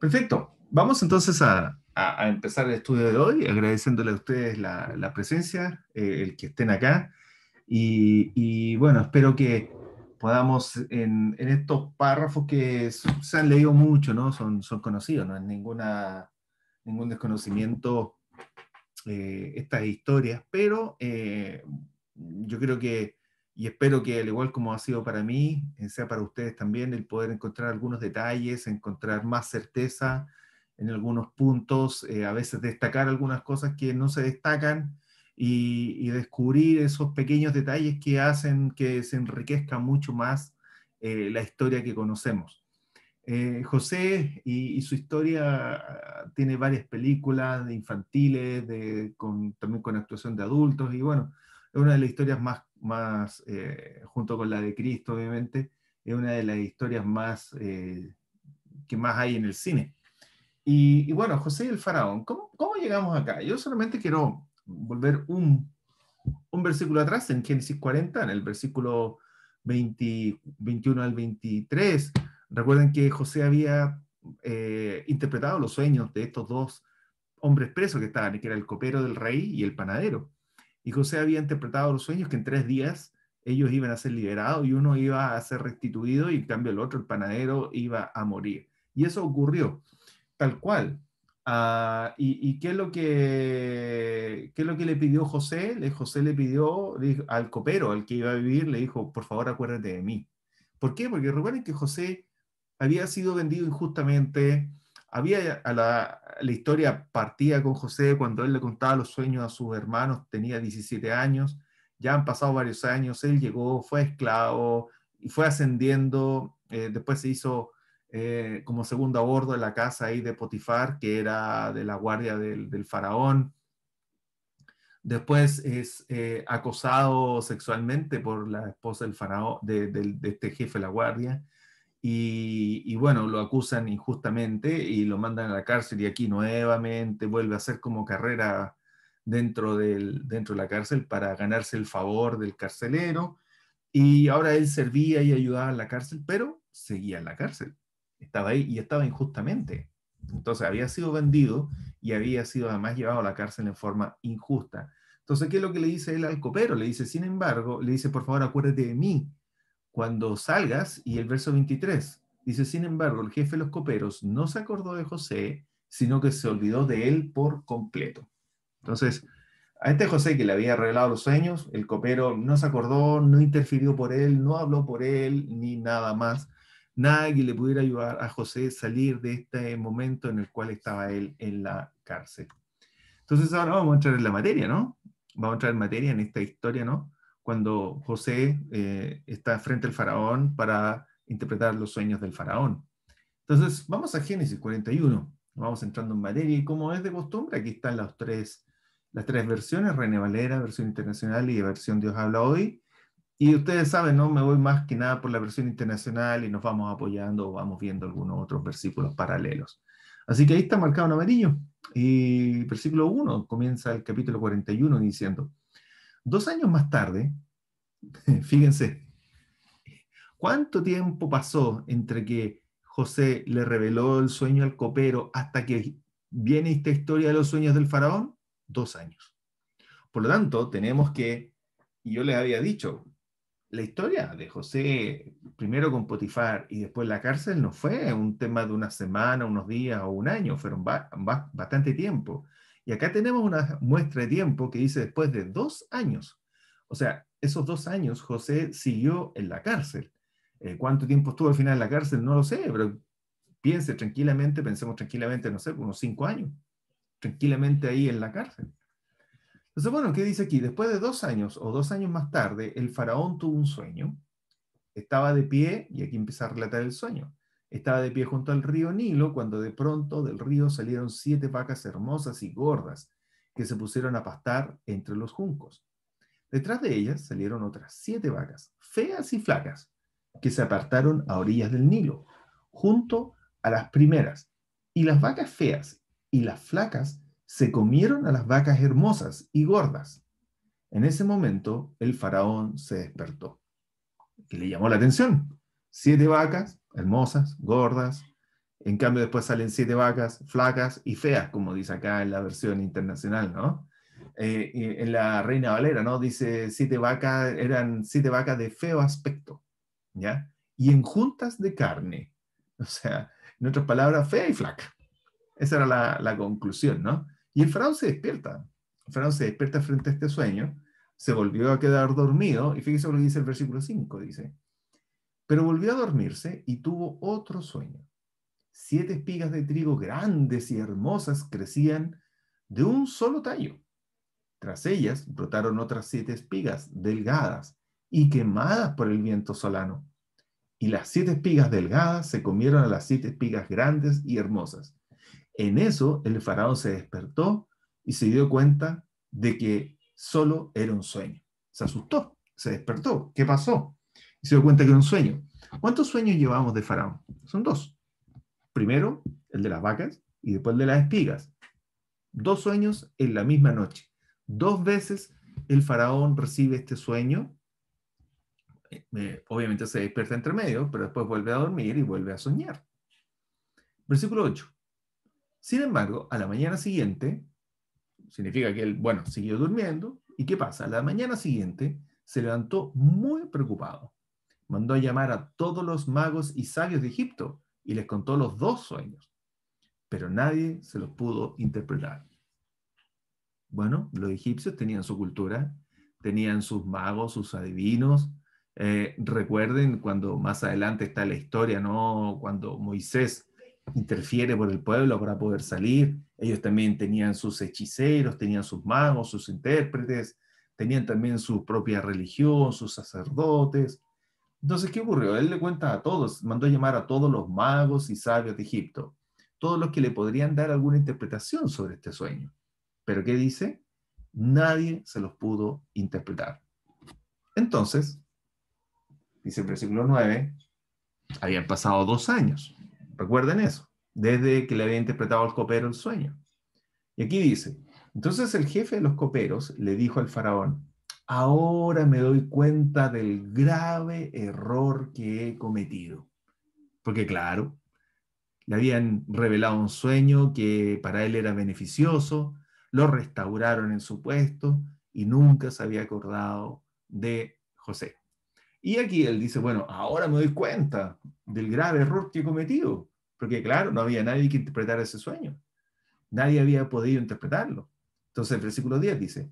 Perfecto. Vamos entonces a empezar el estudio de hoy, agradeciéndole a ustedes la presencia, el que estén acá. Bueno, espero que podamos en estos párrafos que se han leído mucho, ¿no? Son conocidos, no es ningún desconocimiento estas historias, pero yo creo que, y espero que al igual como ha sido para mí, sea para ustedes también el poder encontrar algunos detalles, encontrar más certeza en algunos puntos, a veces destacar algunas cosas que no se destacan y descubrir esos pequeños detalles que hacen que se enriquezca mucho más la historia que conocemos. José y su historia tiene varias películas de infantiles, también con actuación de adultos, y bueno, es una de las historias junto con la de Cristo, obviamente, es una de las historias que más hay en el cine. Bueno, José y el faraón, ¿cómo llegamos acá? Yo solamente quiero volver un versículo atrás, en Génesis 40, en el versículo 21 al 23. Recuerden que José había interpretado los sueños de estos dos hombres presos que estaban, que era el copero del rey y el panadero. Y José había interpretado los sueños que en 3 días ellos iban a ser liberados y uno iba a ser restituido y en cambio el otro, el panadero, iba a morir. Y eso ocurrió tal cual. ¿Y qué es lo que le pidió José? José le pidió al copero, al que iba a vivir, le dijo, por favor acuérdate de mí. ¿Por qué? Porque recuerden que José había sido vendido injustamente, la historia partía con José cuando él le contaba los sueños a sus hermanos, tenía 17 años, ya han pasado varios años, él llegó, fue esclavo y fue ascendiendo, después se hizo como segundo a bordo de la casa ahí de Potifar, que era de la guardia del faraón. Después es acosado sexualmente por la esposa del faraón, de este jefe de la guardia. Bueno, lo acusan injustamente y lo mandan a la cárcel y aquí nuevamente vuelve a hacer como carrera dentro de la cárcel para ganarse el favor del carcelero. Y ahora él servía y ayudaba en la cárcel, pero seguía en la cárcel. Estaba ahí y estaba injustamente. Entonces había sido vendido y había sido además llevado a la cárcel en forma injusta. Entonces, ¿qué es lo que le dice él al copero? Le dice, sin embargo, le dice, por favor, acuérdate de mí cuando salgas. Y el verso 23 dice, sin embargo, el jefe de los coperos no se acordó de José, sino que se olvidó de él por completo. Entonces, a este José que le había revelado los sueños, el copero no se acordó, no interfirió por él, no habló por él, ni nada más. Nada que le pudiera ayudar a José a salir de este momento en el cual estaba él en la cárcel. Entonces ahora vamos a entrar en la materia, ¿no? Vamos a entrar en materia en esta historia, ¿no? Cuando José está frente al faraón para interpretar los sueños del faraón. Entonces vamos a Génesis 41, vamos entrando en materia y como es de costumbre, aquí están las tres versiones, Reina Valera, versión internacional y versión Dios habla hoy. Y ustedes saben, ¿no? Me voy más que nada por la versión internacional y nos vamos apoyando o vamos viendo algunos otros versículos paralelos. Así que ahí está marcado en amarillo. Y versículo 1 comienza el capítulo 41 diciendo, 2 años más tarde, fíjense, ¿cuánto tiempo pasó entre que José le reveló el sueño al copero hasta que viene esta historia de los sueños del faraón? 2 años. Por lo tanto, tenemos que, y yo les había dicho, la historia de José, primero con Potifar y después la cárcel, no fue un tema de una semana, unos días o un año, fueron bastante tiempo. Y acá tenemos una muestra de tiempo que dice después de 2 años. O sea, esos 2 años José siguió en la cárcel. ¿Cuánto tiempo estuvo al final en la cárcel? No lo sé, pero pensemos tranquilamente, no sé, unos 5 años, tranquilamente ahí en la cárcel. Entonces, bueno, ¿qué dice aquí? Después de 2 años o 2 años más tarde, el faraón tuvo un sueño. Estaba de pie, y aquí empieza a relatar el sueño. Estaba de pie junto al río Nilo cuando de pronto del río salieron 7 vacas hermosas y gordas que se pusieron a pastar entre los juncos. Detrás de ellas salieron otras 7 vacas, feas y flacas, que se apartaron a orillas del Nilo, junto a las primeras. Y las vacas feas y las flacas se comieron a las vacas hermosas y gordas. En ese momento el faraón se despertó, que le llamó la atención. 7 vacas, hermosas, gordas, En cambio, después salen 7 vacas flacas y feas, como dice acá en la versión internacional, ¿no? Y en la Reina Valera, ¿no? Dice 7 vacas, eran 7 vacas de feo aspecto, ¿ya? Y enjuntas de carne. O sea, en otras palabras, fea y flaca. Esa era la conclusión, ¿no? Y el faraón se despierta. El faraón se despierta frente a este sueño, se volvió a quedar dormido, y fíjese lo que dice el versículo 5, dice, pero volvió a dormirse y tuvo otro sueño. 7 espigas de trigo grandes y hermosas crecían de un solo tallo. Tras ellas brotaron otras 7 espigas delgadas y quemadas por el viento solano. Y las 7 espigas delgadas se comieron a las 7 espigas grandes y hermosas. En eso el faraón se despertó y se dio cuenta de que solo era un sueño. Se asustó, se despertó. ¿Qué pasó? Y se dio cuenta que era un sueño. ¿Cuántos sueños llevamos de faraón? Son 2. Primero, el de las vacas y después el de las espigas. 2 sueños en la misma noche. 2 veces el faraón recibe este sueño. Obviamente se despierta entre medio, pero después vuelve a dormir y vuelve a soñar. Versículo 8. Sin embargo, a la mañana siguiente, significa que él, bueno, siguió durmiendo. ¿Y qué pasa? A la mañana siguiente se levantó muy preocupado. Mandó a llamar a todos los magos y sabios de Egipto y les contó los 2 sueños, pero nadie se los pudo interpretar. Bueno, los egipcios tenían su cultura, tenían sus magos, sus adivinos. Recuerden cuando más adelante está la historia, ¿no? Cuando Moisés interfiere por el pueblo para poder salir. Ellos también tenían sus hechiceros, tenían sus magos, sus intérpretes, tenían también su propia religión, sus sacerdotes. Entonces, ¿qué ocurrió? Él le cuenta a todos, mandó a llamar a todos los magos y sabios de Egipto, todos los que le podrían dar alguna interpretación sobre este sueño. ¿Pero qué dice? Nadie se los pudo interpretar. Entonces, dice el versículo 9, habían pasado 2 años. Recuerden eso, desde que le había interpretado al copero el sueño. Y aquí dice, entonces el jefe de los coperos le dijo al faraón, ahora me doy cuenta del grave error que he cometido. Porque claro, le habían revelado un sueño que para él era beneficioso, lo restauraron en su puesto y nunca se había acordado de José. Y aquí él dice, bueno, ahora me doy cuenta del grave error que he cometido, porque claro, no había nadie que interpretara ese sueño. Nadie había podido interpretarlo. Entonces el versículo 10 dice,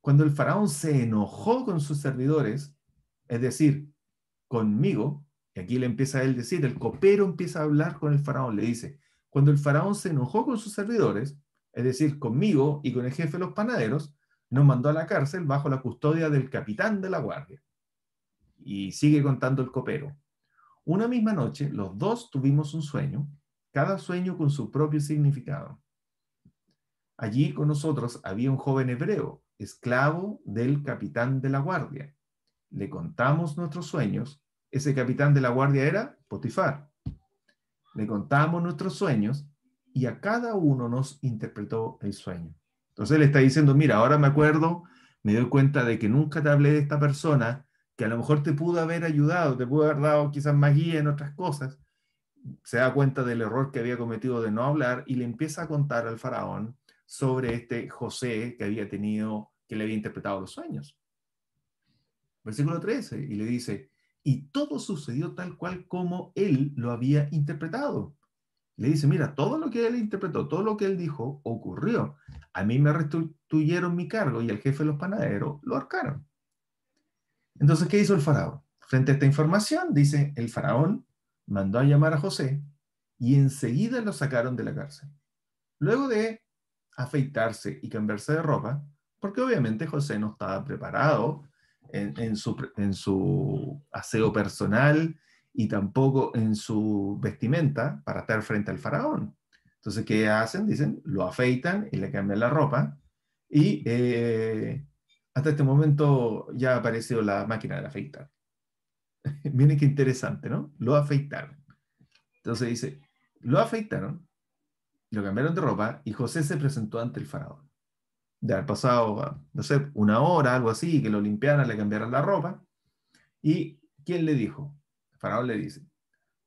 cuando el faraón se enojó con sus servidores, es decir, conmigo, y aquí le empieza a él decir, el copero empieza a hablar con el faraón, le dice, cuando el faraón se enojó con sus servidores, es decir, conmigo y con el jefe de los panaderos, nos mandó a la cárcel bajo la custodia del capitán de la guardia. Y sigue contando el copero. Una misma noche, los 2 tuvimos un sueño, cada sueño con su propio significado. Allí con nosotros había un joven hebreo, esclavo del capitán de la guardia. Le contamos nuestros sueños. Ese capitán de la guardia era Potifar. Le contamos nuestros sueños y a cada uno nos interpretó el sueño. Entonces él está diciendo, mira, ahora me acuerdo, me doy cuenta de que nunca te hablé de esta persona, que a lo mejor te pudo haber ayudado, te pudo haber dado quizás más guía en otras cosas. Se da cuenta del error que había cometido de no hablar y le empieza a contar al faraón sobre este José que había tenido, que le había interpretado los sueños. Versículo 13, y le dice, y todo sucedió tal cual como él lo había interpretado. Le dice, mira, todo lo que él interpretó, todo lo que él dijo, ocurrió. A mí me restituyeron mi cargo y al jefe de los panaderos lo ahorcaron. Entonces, ¿qué hizo el faraón? Frente a esta información, dice, el faraón mandó a llamar a José y enseguida lo sacaron de la cárcel. Luego de afeitarse y cambiarse de ropa, porque obviamente José no estaba preparado en su aseo personal y tampoco en su vestimenta para estar frente al faraón. Entonces, ¿qué hacen? Dicen, lo afeitan y le cambian la ropa y hasta este momento ya ha aparecido la máquina de afeitar. Miren qué interesante, ¿no? Lo afeitaron. Entonces dice, lo afeitaron, lo cambiaron de ropa y José se presentó ante el faraón. De haber pasado, no sé, una hora, algo así, que lo limpiaran, le cambiaran la ropa. ¿Y quién le dijo? El faraón le dice,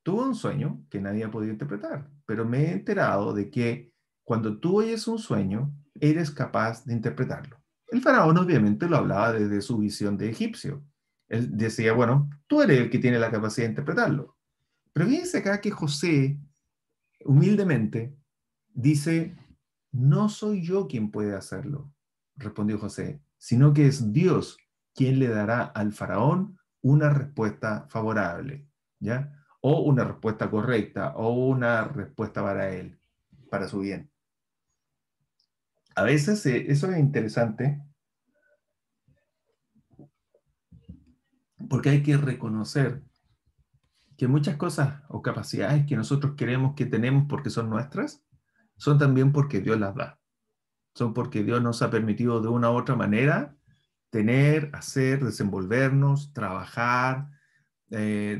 tuve un sueño que nadie ha podido interpretar, pero me he enterado de que cuando tú oyes un sueño, eres capaz de interpretarlo. El faraón obviamente lo hablaba desde su visión de egipcio. Él decía, bueno, tú eres el que tiene la capacidad de interpretarlo. Pero fíjense acá que José, humildemente, dice, no soy yo quien puede hacerlo, respondió José, sino que es Dios quien le dará al faraón una respuesta favorable, ¿ya? O una respuesta correcta, o una respuesta para él, para su bien. A veces eso es interesante porque hay que reconocer que muchas cosas o capacidades que nosotros creemos que tenemos porque son nuestras, son también porque Dios las da. Son porque Dios nos ha permitido de una u otra manera tener, hacer, desenvolvernos, trabajar,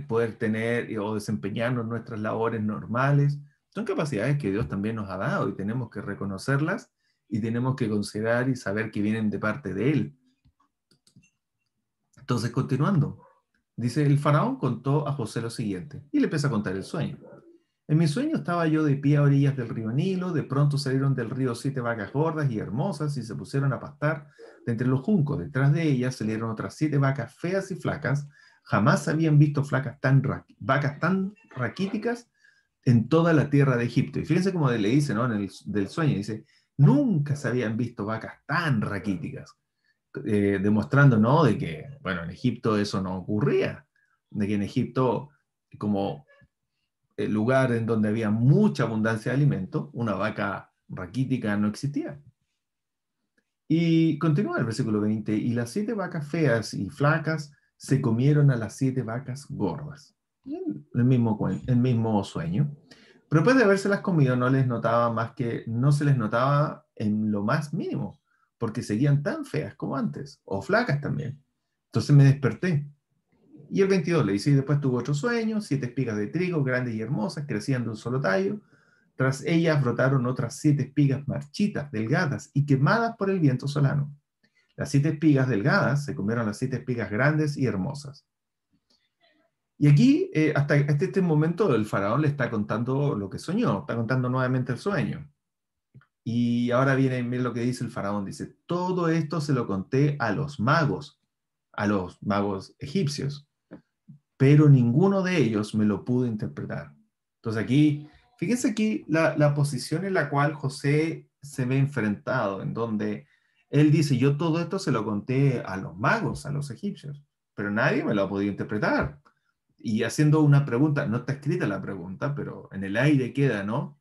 poder tener o desempeñarnos en nuestras labores normales. Son capacidades que Dios también nos ha dado y tenemos que reconocerlas y tenemos que considerar y saber que vienen de parte de Él. Entonces, continuando, dice, el faraón contó a José lo siguiente y le empieza a contar el sueño. En mi sueño estaba yo de pie a orillas del río Nilo, de pronto salieron del río 7 vacas gordas y hermosas y se pusieron a pastar de entre los juncos. Detrás de ellas salieron otras 7 vacas feas y flacas. Jamás habían visto vacas tan raquíticas en toda la tierra de Egipto. Y fíjense cómo le dice, ¿no? Del sueño, dice, nunca se habían visto vacas tan raquíticas, demostrando, ¿no? De que, bueno, en Egipto eso no ocurría, de que en Egipto, como el lugar en donde había mucha abundancia de alimento, una vaca raquítica no existía. Y continúa el versículo 20, y las 7 vacas feas y flacas se comieron a las 7 vacas gordas. El mismo sueño. Pero después de habérselas comido no les notaba más que, no se les notaba en lo más mínimo, porque seguían tan feas como antes, o flacas también. Entonces me desperté. Y el 22 le dice, y después tuvo otro sueño, 7 espigas de trigo grandes y hermosas, crecían de un solo tallo. Tras ellas brotaron otras 7 espigas marchitas, delgadas y quemadas por el viento solano. Las 7 espigas delgadas se comieron las 7 espigas grandes y hermosas. Y aquí, hasta este momento, el faraón le está contando lo que soñó, está contando nuevamente el sueño. Y ahora viene, miren lo que dice el faraón, dice, todo esto se lo conté a los magos egipcios, pero ninguno de ellos me lo pudo interpretar. Entonces aquí, fíjense aquí la posición en la cual José se ve enfrentado, en donde él dice, yo todo esto se lo conté a los magos, a los egipcios, pero nadie me lo ha podido interpretar. Y haciendo una pregunta, no está escrita la pregunta, pero en el aire queda, ¿no?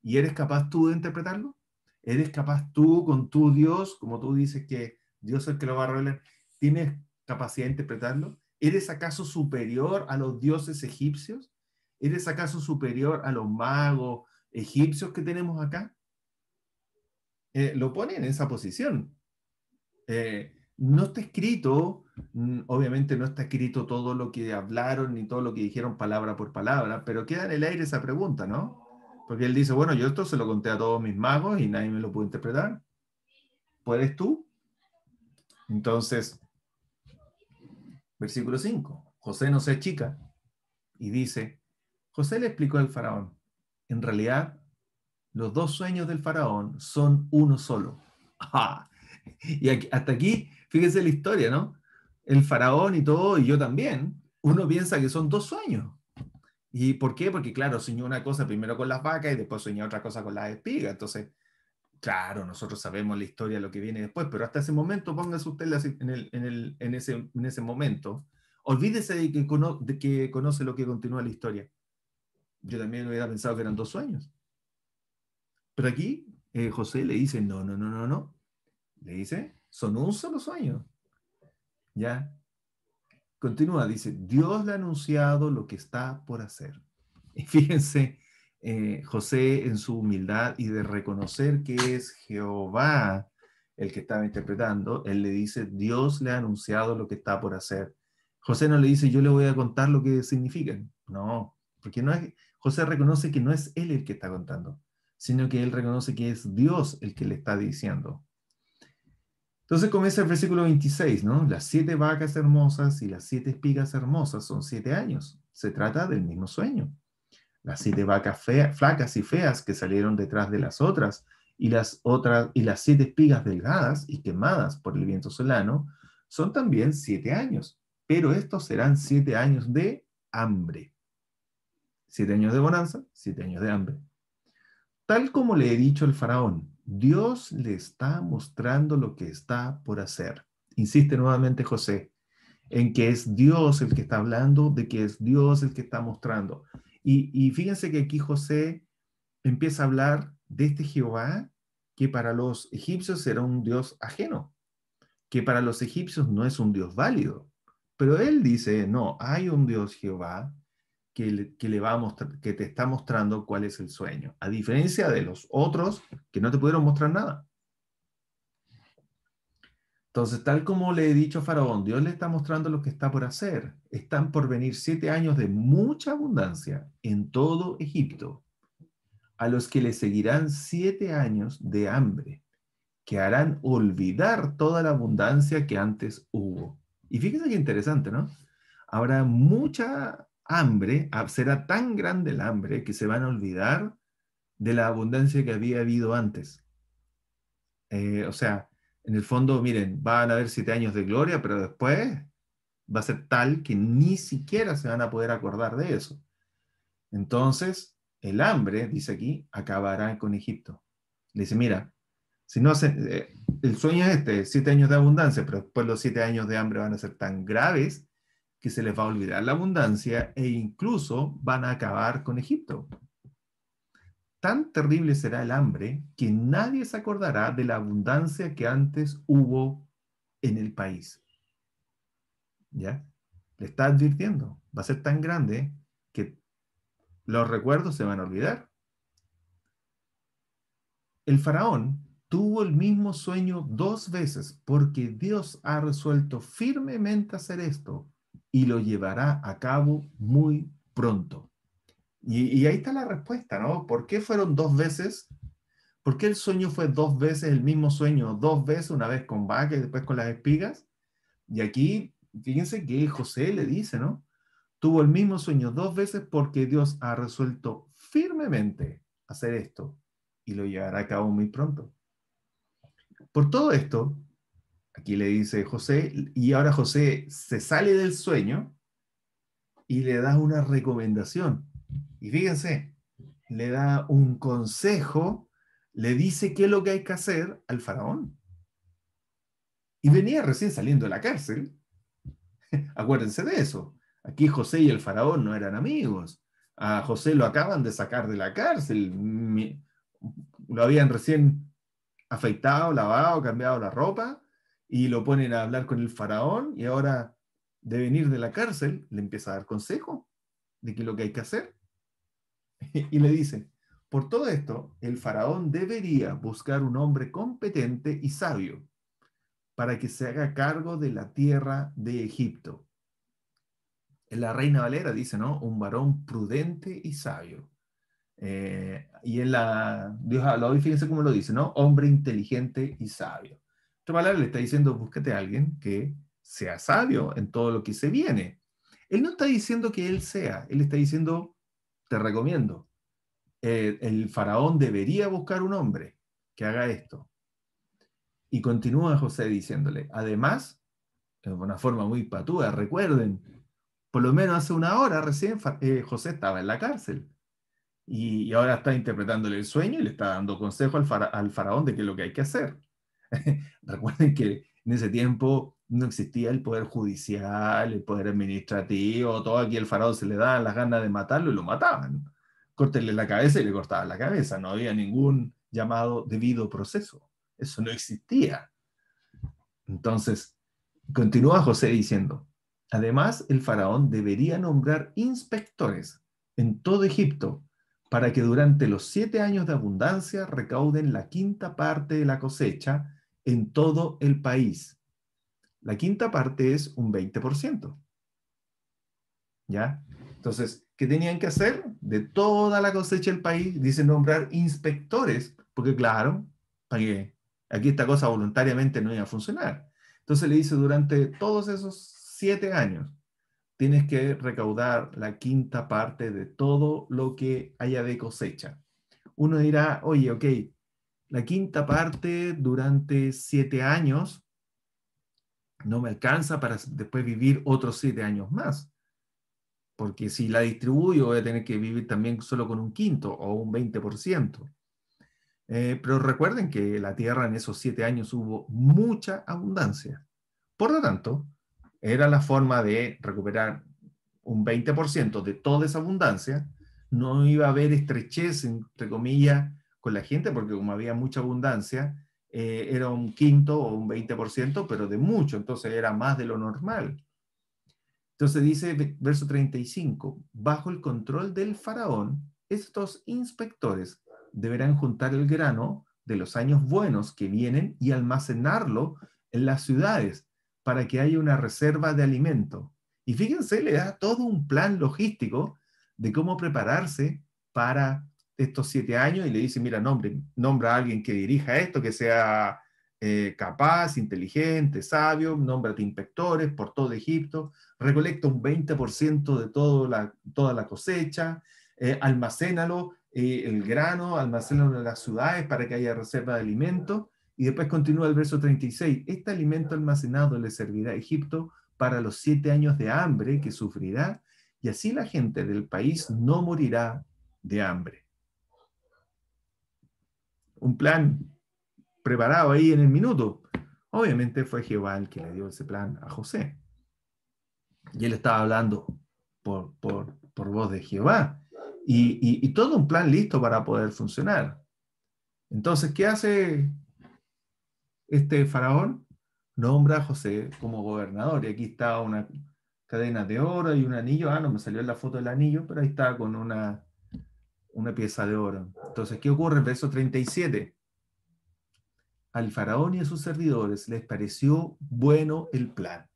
¿Y eres capaz tú de interpretarlo? ¿Eres capaz tú con tu Dios, como tú dices que Dios es el que lo va a revelar? ¿Tienes capacidad de interpretarlo? ¿Eres acaso superior a los dioses egipcios? ¿Eres acaso superior a los magos egipcios que tenemos acá? Lo pone en esa posición. No está escrito, obviamente no está escrito todo lo que hablaron ni todo lo que dijeron palabra por palabra, pero queda en el aire esa pregunta, ¿no? Porque él dice, bueno, yo esto se lo conté a todos mis magos y nadie me lo pudo interpretar. ¿Puedes tú? Entonces, versículo 5. José no se achica y dice, José le explicó al faraón, en realidad, los 2 sueños del faraón son uno solo. ¡Ah! Y hasta aquí, fíjese la historia, ¿no? El faraón y todo, y yo también, uno piensa que son 2 sueños. ¿Y por qué? Porque, claro, soñó una cosa primero con las vacas y después soñó otra cosa con las espigas. Entonces, claro, nosotros sabemos la historia, lo que viene después, pero hasta ese momento, póngase usted en ese momento. Olvídese de que conoce lo que continúa la historia. Yo también hubiera pensado que eran 2 sueños. Pero aquí José le dice, no, no, no, no, no. Le dice, son un solo sueño. ¿Ya? Continúa, dice, Dios le ha anunciado lo que está por hacer. Y fíjense, José en su humildad y de reconocer que es Jehová el que estaba interpretando, él le dice, Dios le ha anunciado lo que está por hacer. José no le dice, yo le voy a contar lo que significan. No, porque no es, José reconoce que no es él el que está contando, sino que él reconoce que es Dios el que le está diciendo. Entonces comienza el versículo 26, ¿no? Las 7 vacas hermosas y las 7 espigas hermosas son 7 años. Se trata del mismo sueño. Las 7 vacas flacas y feas que salieron detrás de las otras, y las 7 espigas delgadas y quemadas por el viento solano, son también 7 años, pero estos serán 7 años de hambre. 7 años de bonanza, 7 años de hambre. Tal como le he dicho al faraón, Dios le está mostrando lo que está por hacer. Insiste nuevamente José en que es Dios el que está hablando, de que es Dios el que está mostrando. Y fíjense que aquí José empieza a hablar de este Jehová que para los egipcios era un Dios ajeno, que para los egipcios no es un Dios válido. Pero él dice, no, hay un Dios Jehová que le va a mostrar, que te está mostrando cuál es el sueño, a diferencia de los otros que no te pudieron mostrar nada. Entonces, tal como le he dicho a Faraón, Dios le está mostrando lo que está por hacer. Están por venir 7 años de mucha abundancia en todo Egipto, a los que le seguirán 7 años de hambre, que harán olvidar toda la abundancia que antes hubo. Y fíjense qué interesante, ¿no? Habrá mucha hambre, será tan grande el hambre que se van a olvidar de la abundancia que había habido antes. O sea, en el fondo, miren, van a haber 7 años de gloria, pero después va a ser tal que ni siquiera se van a poder acordar de eso. Entonces, el hambre, dice aquí, acabará con Egipto. Le dice, mira, si no hace, el sueño es 7 años de abundancia, pero después los 7 años de hambre van a ser tan graves que se les va a olvidar la abundancia e incluso van a acabar con Egipto. Tan terrible será el hambre que nadie se acordará de la abundancia que antes hubo en el país. ¿Ya? Le está advirtiendo. Va a ser tan grande que los recuerdos se van a olvidar. El faraón tuvo el mismo sueño 2 veces porque Dios ha resuelto firmemente hacer esto y lo llevará a cabo muy pronto. Y ahí está la respuesta, ¿no? ¿Por qué fueron 2 veces? ¿Por qué el sueño fue 2 veces el mismo sueño? 2 veces, una vez con vaca y después con las espigas. Y aquí, fíjense que José le dice, ¿no? Tuvo el mismo sueño 2 veces porque Dios ha resuelto firmemente hacer esto y lo llevará a cabo muy pronto. Por todo esto, aquí le dice José, y ahora José se sale del sueño y le da una recomendación. Y fíjense, le da un consejo, le dice qué es lo que hay que hacer al faraón. Y venía recién saliendo de la cárcel. Acuérdense de eso. Aquí José y el faraón no eran amigos. A José lo acaban de sacar de la cárcel. Lo habían recién afeitado, lavado, cambiado la ropa y lo ponen a hablar con el faraón y ahora de venir de la cárcel le empieza a dar consejo de qué es lo que hay que hacer. Y le dice, por todo esto, el faraón debería buscar un hombre competente y sabio para que se haga cargo de la tierra de Egipto. En la Reina Valera dice, ¿no? Un varón prudente y sabio. Y en la Dios habla hoy, fíjense cómo lo dice, ¿no? Hombre inteligente y sabio. Otra palabra le está diciendo, búscate a alguien que sea sabio en todo lo que se viene. Él no está diciendo que él sea, él está diciendo, te recomiendo. El faraón debería buscar un hombre que haga esto. Y continúa José diciéndole, además, de una forma muy patúa, recuerden, por lo menos hace una hora recién José estaba en la cárcel y ahora está interpretándole el sueño y le está dando consejo al faraón de qué es lo que hay que hacer. Recuerden que en ese tiempo no existía el poder judicial, el poder administrativo, todo aquí el faraón se le daban las ganas de matarlo y lo mataban. Córtenle la cabeza y le cortaban la cabeza, no había ningún llamado debido proceso, eso no existía. Entonces, continúa José diciendo, además el faraón debería nombrar inspectores en todo Egipto para que durante los 7 años de abundancia recauden la quinta parte de la cosecha en todo el país. La quinta parte es un 20%. ¿Ya? Entonces, ¿qué tenían que hacer? De toda la cosecha del país, dice nombrar inspectores, porque claro, ¿para qué? Aquí esta cosa voluntariamente no iba a funcionar. Entonces le dice durante todos esos 7 años, tienes que recaudar la quinta parte de todo lo que haya de cosecha. Uno dirá, oye, ok, la quinta parte durante 7 años no me alcanza para después vivir otros 7 años más, porque si la distribuyo voy a tener que vivir también solo con un quinto o un 20%. Pero recuerden que la tierra en esos 7 años hubo mucha abundancia. Por lo tanto, era la forma de recuperar un 20% de toda esa abundancia. No iba a haber estrechez, entre comillas, con la gente, porque como había mucha abundancia, era un quinto o un 20%, pero de mucho, entonces era más de lo normal. Entonces dice, verso 35, bajo el control del faraón, estos inspectores deberán juntar el grano de los años buenos que vienen y almacenarlo en las ciudades para que haya una reserva de alimento. Y fíjense, le da todo un plan logístico de cómo prepararse para estos 7 años y le dice, mira, nombra a alguien que dirija esto, que sea capaz, inteligente, sabio, nómbrate inspectores por todo Egipto, recolecta un 20% de toda la cosecha, almacénalo, el grano, almacénalo en las ciudades para que haya reserva de alimentos, y después continúa el verso 36, este alimento almacenado le servirá a Egipto para los 7 años de hambre que sufrirá, y así la gente del país no morirá de hambre. Un plan preparado ahí en el minuto. Obviamente fue Jehová el que le dio ese plan a José. Y él estaba hablando por voz de Jehová. Y todo un plan listo para poder funcionar. Entonces, ¿qué hace este faraón? Nombra a José como gobernador. Y aquí está una cadena de oro y un anillo. Ah, no me salió en la foto del anillo, pero ahí está con una pieza de oro. Entonces, ¿qué ocurre? En verso 37. Al faraón y a sus servidores les pareció bueno el plan.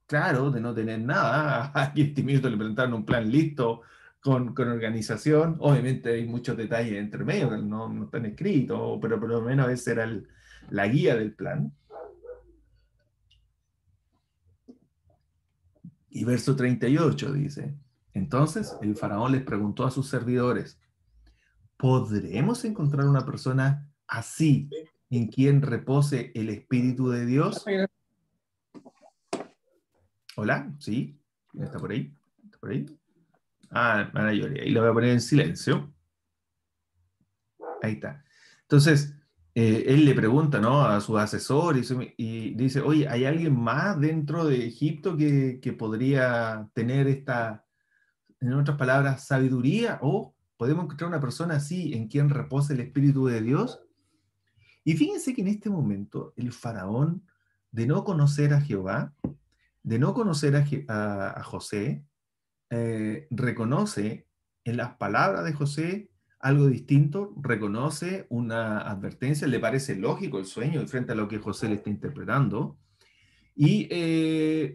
Claro, de no tener nada. A este minuto le presentaron un plan listo, con organización. Obviamente hay muchos detalles entre medio que no están escritos, pero por lo menos esa era la guía del plan. Y verso 38 dice, entonces el faraón les preguntó a sus servidores, ¿podremos encontrar una persona así en quien repose el Espíritu de Dios? Hola, ¿sí? ¿Está por ahí? ¿Está por ahí? Ah, Ana Yoria, y lo voy a poner en silencio. Ahí está. Entonces, él le pregunta, ¿no?, a su asesor y dice, oye, ¿hay alguien más dentro de Egipto que podría tener esta, en otras palabras, sabiduría? ¿O podemos encontrar una persona así en quien repose el Espíritu de Dios? Y fíjense que en este momento el faraón, de no conocer a Jehová, de no conocer a José, reconoce en las palabras de José algo distinto, reconoce una advertencia, le parece lógico el sueño frente a lo que José le está interpretando, y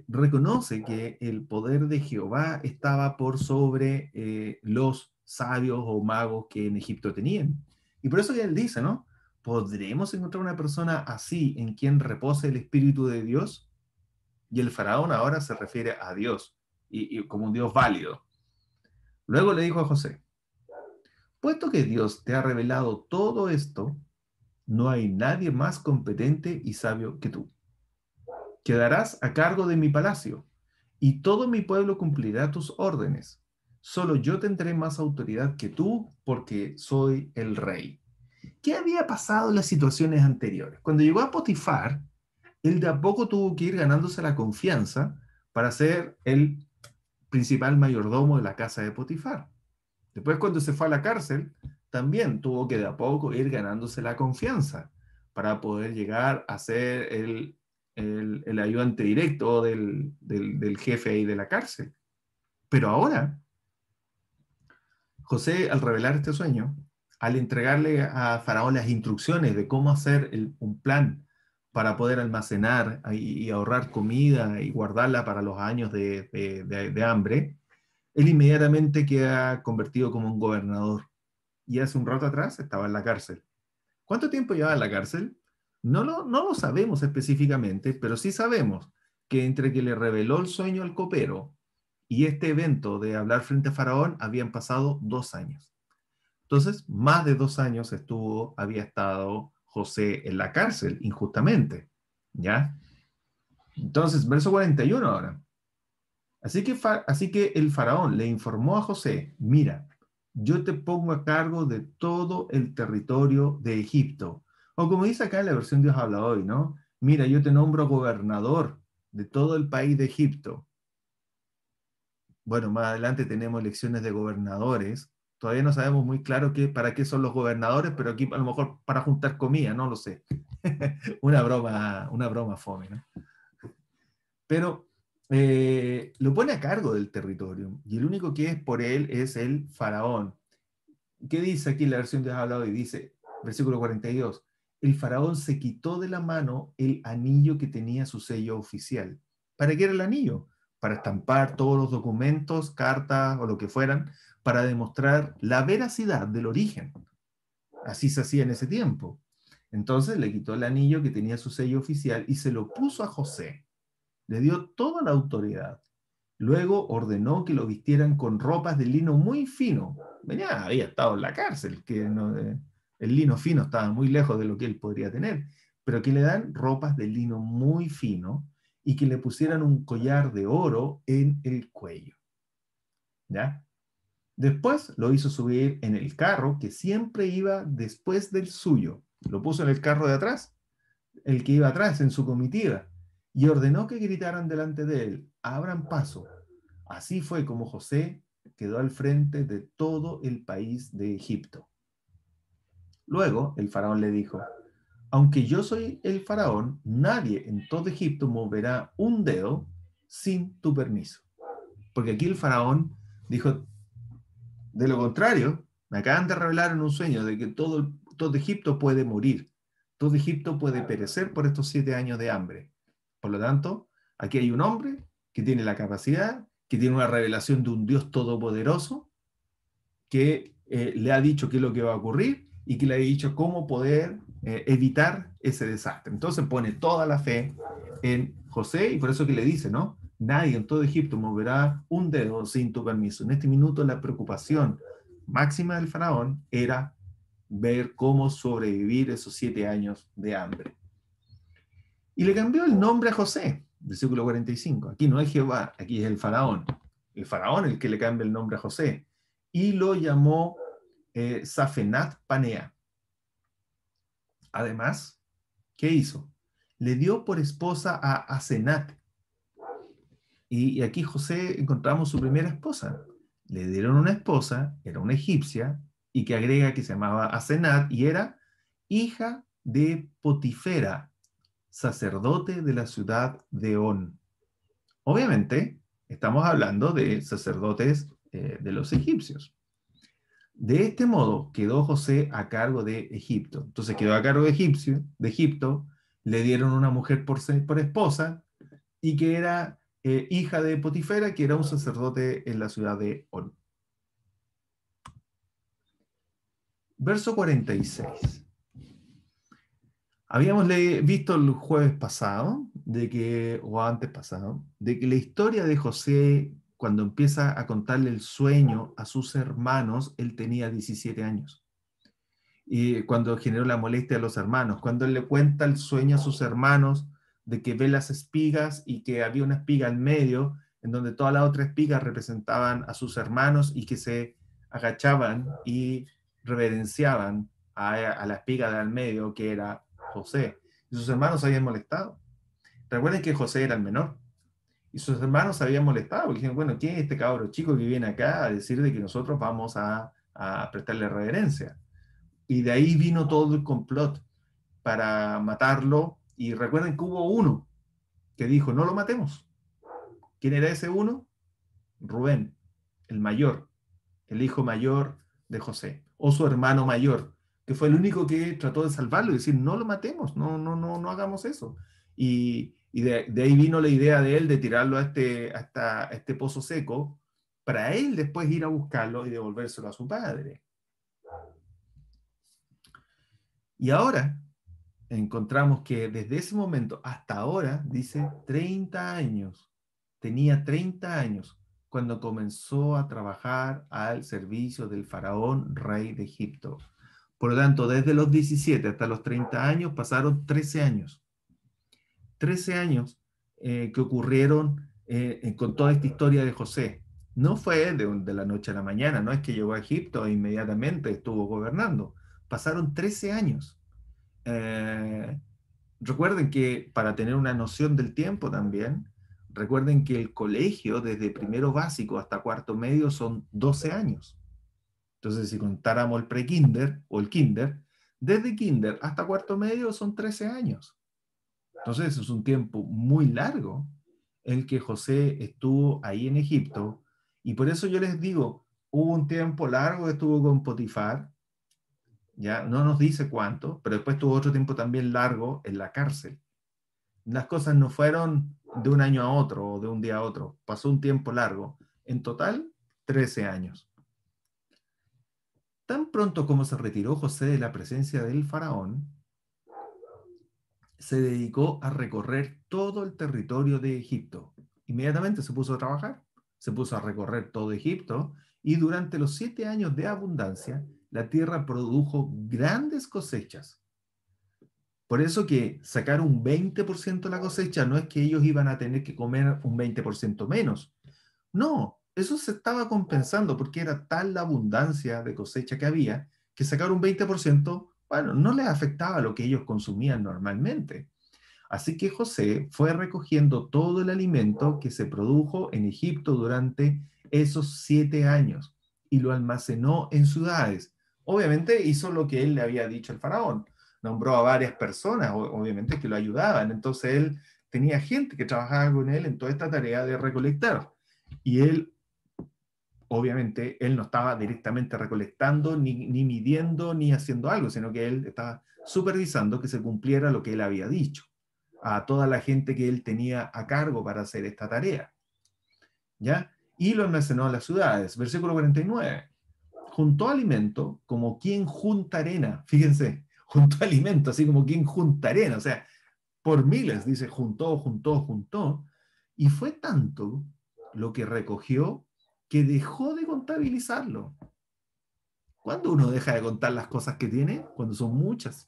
reconoce que el poder de Jehová estaba por sobre los sabios o magos que en Egipto tenían. Y por eso que él dice, ¿no? ¿Podremos encontrar una persona así en quien repose el Espíritu de Dios? Y el faraón ahora se refiere a Dios, y como un Dios válido. Luego le dijo a José, puesto que Dios te ha revelado todo esto, no hay nadie más competente y sabio que tú. Quedarás a cargo de mi palacio, y todo mi pueblo cumplirá tus órdenes. Solo yo tendré más autoridad que tú, porque soy el rey. ¿Qué había pasado en las situaciones anteriores? Cuando llegó a Potifar, él de a poco tuvo que ir ganándose la confianza para ser el principal mayordomo de la casa de Potifar. Después, cuando se fue a la cárcel, también tuvo que de a poco ir ganándose la confianza para poder llegar a ser el ayudante directo del jefe ahí de la cárcel. Pero ahora, José, al revelar este sueño, al entregarle a Faraón las instrucciones de cómo hacer un plan para poder almacenar y ahorrar comida y guardarla para los años de hambre, él inmediatamente queda convertido como un gobernador. Y hace un rato atrás estaba en la cárcel. ¿Cuánto tiempo llevaba en la cárcel? No lo sabemos específicamente, pero sí sabemos que entre que le reveló el sueño al copero y este evento de hablar frente a Faraón habían pasado 2 años. Entonces, más de 2 años había estado José en la cárcel, injustamente. ¿Ya? Entonces, verso 41 ahora. Así que el faraón le informó a José, mira, yo te pongo a cargo de todo el territorio de Egipto. O como dice acá en la versión Dios habla hoy, ¿no? Mira, yo te nombro gobernador de todo el país de Egipto. Bueno, más adelante tenemos elecciones de gobernadores. Todavía no sabemos muy claro para qué son los gobernadores, pero aquí a lo mejor para juntar comida, no lo sé. Una broma fome, ¿no? Pero lo pone a cargo del territorio y el único que es por él es el faraón. ¿Qué dice aquí la versión de Dios hablado? Y dice, versículo 42, el faraón se quitó de la mano el anillo que tenía su sello oficial. ¿Para qué era el anillo? Para estampar todos los documentos, cartas o lo que fueran, para demostrar la veracidad del origen. Así se hacía en ese tiempo. Entonces le quitó el anillo que tenía su sello oficial y se lo puso a José. Le dio toda la autoridad. Luego ordenó que lo vistieran con ropas de lino muy fino. Había estado en la cárcel, que el lino fino estaba muy lejos de lo que él podría tener, pero que le dan ropas de lino muy fino y que le pusieran un collar de oro en el cuello. ¿Ya? Después lo hizo subir en el carro que siempre iba después del suyo. Lo puso en el carro de atrás, el que iba atrás en su comitiva, y ordenó que gritaran delante de él, abran paso. Así fue como José quedó al frente de todo el país de Egipto. Luego el faraón le dijo, aunque yo soy el faraón, nadie en todo Egipto moverá un dedo sin tu permiso. Porque aquí el faraón dijo, de lo contrario, me acaban de revelar en un sueño de que todo Egipto puede morir. Todo Egipto puede perecer por estos 7 años de hambre. Por lo tanto, aquí hay un hombre que tiene la capacidad, que tiene una revelación de un Dios todopoderoso, que le ha dicho qué es lo que va a ocurrir y que le ha dicho cómo poder evitar ese desastre. Entonces pone toda la fe en José y por eso que le dice, ¿no? Nadie en todo Egipto moverá un dedo sin tu permiso. En este minuto la preocupación máxima del faraón era ver cómo sobrevivir esos 7 años de hambre. Y le cambió el nombre a José, versículo 45. Aquí no es Jehová, aquí es el faraón. El faraón el que le cambia el nombre a José. Y lo llamó Safenat Panea. Además, ¿qué hizo? Le dio por esposa a Asenat. Y aquí José encontramos su primera esposa. Le dieron una esposa, era una egipcia, y que agrega que se llamaba Asenat y era hija de Potifera, sacerdote de la ciudad de On. Obviamente, estamos hablando de sacerdotes de los egipcios. De este modo quedó José a cargo de Egipto. Entonces quedó a cargo de Egipto, le dieron una mujer por esposa y que era hija de Potifera, que era un sacerdote en la ciudad de On. Verso 46. Habíamos visto el jueves pasado, o antes pasado, de que la historia de José, cuando empieza a contarle el sueño a sus hermanos, él tenía 17 años. Y cuando generó la molestia a los hermanos, cuando él le cuenta el sueño a sus hermanos de que ve las espigas y que había una espiga al medio, en donde todas las otras espigas representaban a sus hermanos y que se agachaban y reverenciaban a la espiga de al medio, que era José. Y sus hermanos se habían molestado. Recuerden que José era el menor. Y sus hermanos se habían molestado, porque dijeron, bueno, ¿quién es este cabro chico que viene acá a decir de que nosotros vamos a prestarle reverencia? Y de ahí vino todo el complot para matarlo. Y recuerden que hubo uno que dijo, no lo matemos. ¿Quién era ese uno? Rubén, el mayor, el hijo mayor de José, o su hermano mayor, que fue el único que trató de salvarlo y decir, no lo matemos, no hagamos eso. Y de ahí vino la idea de él de tirarlo a este pozo seco, para él después ir a buscarlo y devolvérselo a su padre. Y ahora encontramos que desde ese momento hasta ahora, dice 30 años, tenía 30 años cuando comenzó a trabajar al servicio del faraón, rey de Egipto. Por lo tanto, desde los 17 hasta los 30 años pasaron 13 años. 13 años que ocurrieron con toda esta historia de José. No fue de la noche a la mañana, no es que llegó a Egipto e inmediatamente estuvo gobernando. Pasaron 13 años. Eh, Recuerden que para tener una noción del tiempo también, recuerden que el colegio desde primero básico hasta cuarto medio son 12 años. Entonces, si contáramos el pre-kinder o el kinder, desde kinder hasta cuarto medio son 13 años. Entonces, es un tiempo muy largo el que José estuvo ahí en Egipto. Y por eso yo les digo, hubo un tiempo largo que estuvo con Potifar, ya no nos dice cuánto, pero después tuvo otro tiempo también largo en la cárcel. Las cosas no fueron de un año a otro o de un día a otro, pasó un tiempo largo. En total, 13 años. Tan pronto como se retiró José de la presencia del faraón, se dedicó a recorrer todo el territorio de Egipto. Inmediatamente se puso a trabajar, se puso a recorrer todo Egipto y durante los 7 años de abundancia, la tierra produjo grandes cosechas. Por eso que sacar un 20% de la cosecha no es que ellos iban a tener que comer un 20% menos. No, eso se estaba compensando porque era tal la abundancia de cosecha que había que sacar un 20%, bueno, no les afectaba lo que ellos consumían normalmente. Así que José fue recogiendo todo el alimento que se produjo en Egipto durante esos 7 años y lo almacenó en ciudades. Obviamente hizo lo que él le había dicho al faraón. Nombró a varias personas, obviamente, que lo ayudaban. Entonces él tenía gente que trabajaba con él en toda esta tarea de recolectar. Y él, obviamente, él no estaba directamente recolectando, ni midiendo, ni haciendo algo, sino que él estaba supervisando que se cumpliera lo que él había dicho a toda la gente que él tenía a cargo para hacer esta tarea. ¿Ya? Y lo almacenó a las ciudades. Versículo 49. Juntó alimento como quien junta arena. Fíjense, juntó alimento, así como quien junta arena. O sea, por miles, dice, juntó, juntó, juntó. Y fue tanto lo que recogió que dejó de contabilizarlo. ¿Cuándo uno deja de contar las cosas que tiene? Cuando son muchas.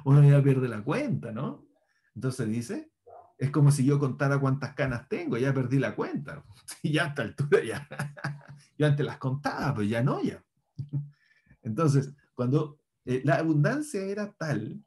Uno ya pierde la cuenta, ¿no? Entonces dice, es como si yo contara cuántas canas tengo, ya perdí la cuenta. Y ya a esta altura ya. Yo antes las contaba, pero ya no, ya. Entonces, cuando la abundancia era tal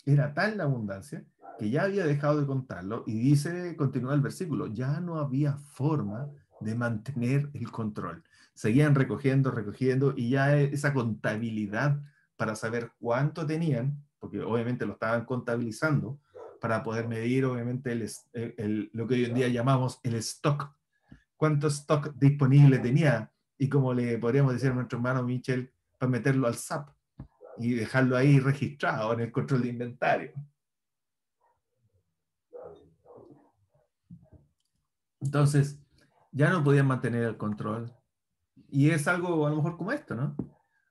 la abundancia, que ya había dejado de contarlo, y dice, continúa el versículo, ya no había forma de mantener el control. Seguían recogiendo, recogiendo, y ya esa contabilidad para saber cuánto tenían, porque obviamente lo estaban contabilizando, para poder medir obviamente lo que hoy en día llamamos el stock, cuánto stock disponible tenía, y como le podríamos decir a nuestro hermano Michel, para meterlo al SAP y dejarlo ahí registrado en el control de inventario. Entonces, ya no podían mantener el control. Y es algo a lo mejor como esto, ¿no?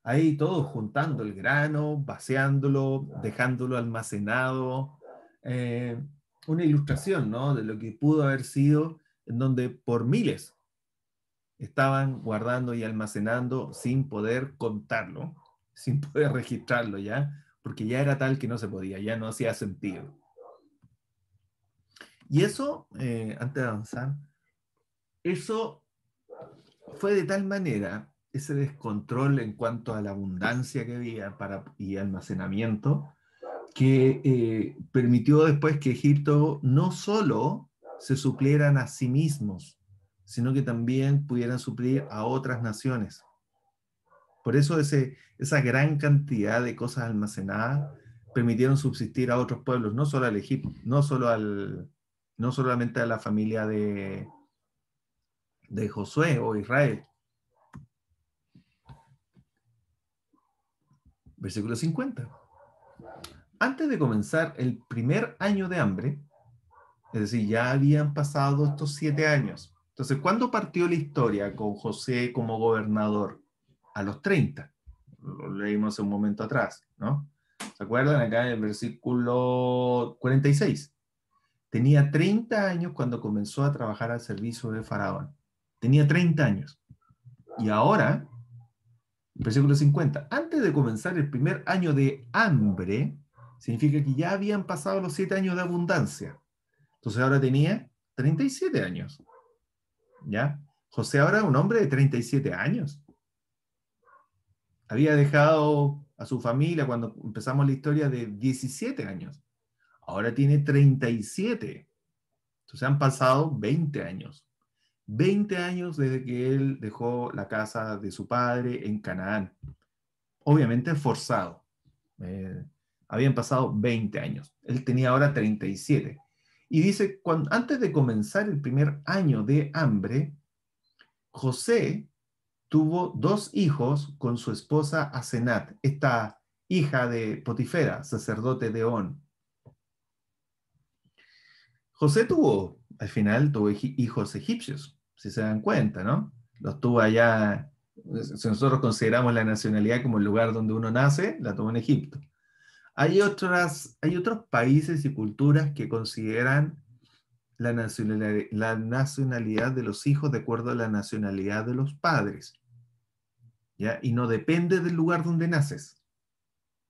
Ahí todos juntando el grano, vaciándolo, dejándolo almacenado. Eh, una ilustración, ¿no? De lo que pudo haber sido, en donde por miles estaban guardando y almacenando sin poder contarlo, sin poder registrarlo ya, porque ya era tal que no se podía, ya no hacía sentido. Y eso, antes de avanzar, eso fue de tal manera, ese descontrol en cuanto a la abundancia que había y almacenamiento, que permitió después que Egipto no solo se suplieran a sí mismos, sino que también pudieran suplir a otras naciones. Por eso esa gran cantidad de cosas almacenadas permitieron subsistir a otros pueblos, no solo al Egipto, no solamente a la familia de Josué o Israel. Versículo 50. Antes de comenzar el primer año de hambre, es decir, ya habían pasado estos 7 años. Entonces, ¿cuándo partió la historia con José como gobernador? A los 30. Lo leímos un momento atrás, ¿no? ¿Se acuerdan? Acá en el versículo 46. Tenía 30 años cuando comenzó a trabajar al servicio de Faraón. Tenía 30 años. Y ahora, versículo 50, antes de comenzar el primer año de hambre, significa que ya habían pasado los 7 años de abundancia. Entonces ahora tenía 37 años. ¿Ya? José ahora es un hombre de 37 años. Había dejado a su familia cuando empezamos la historia de 17 años. Ahora tiene 37. Entonces han pasado 20 años. 20 años desde que él dejó la casa de su padre en Canaán. Obviamente forzado. Eh, Habían pasado 20 años. Él tenía ahora 37. Y dice, antes de comenzar el primer año de hambre, José tuvo 2 hijos con su esposa Asenat, esta hija de Potifera, sacerdote de On. José tuvo, al final, tuvo hijos egipcios, si se dan cuenta, ¿no? Los tuvo allá, si nosotros consideramos la nacionalidad como el lugar donde uno nace, la tuvo en Egipto. Hay otros países y culturas que consideran la nacionalidad de los hijos de acuerdo a la nacionalidad de los padres, ¿ya? Y no depende del lugar donde naces,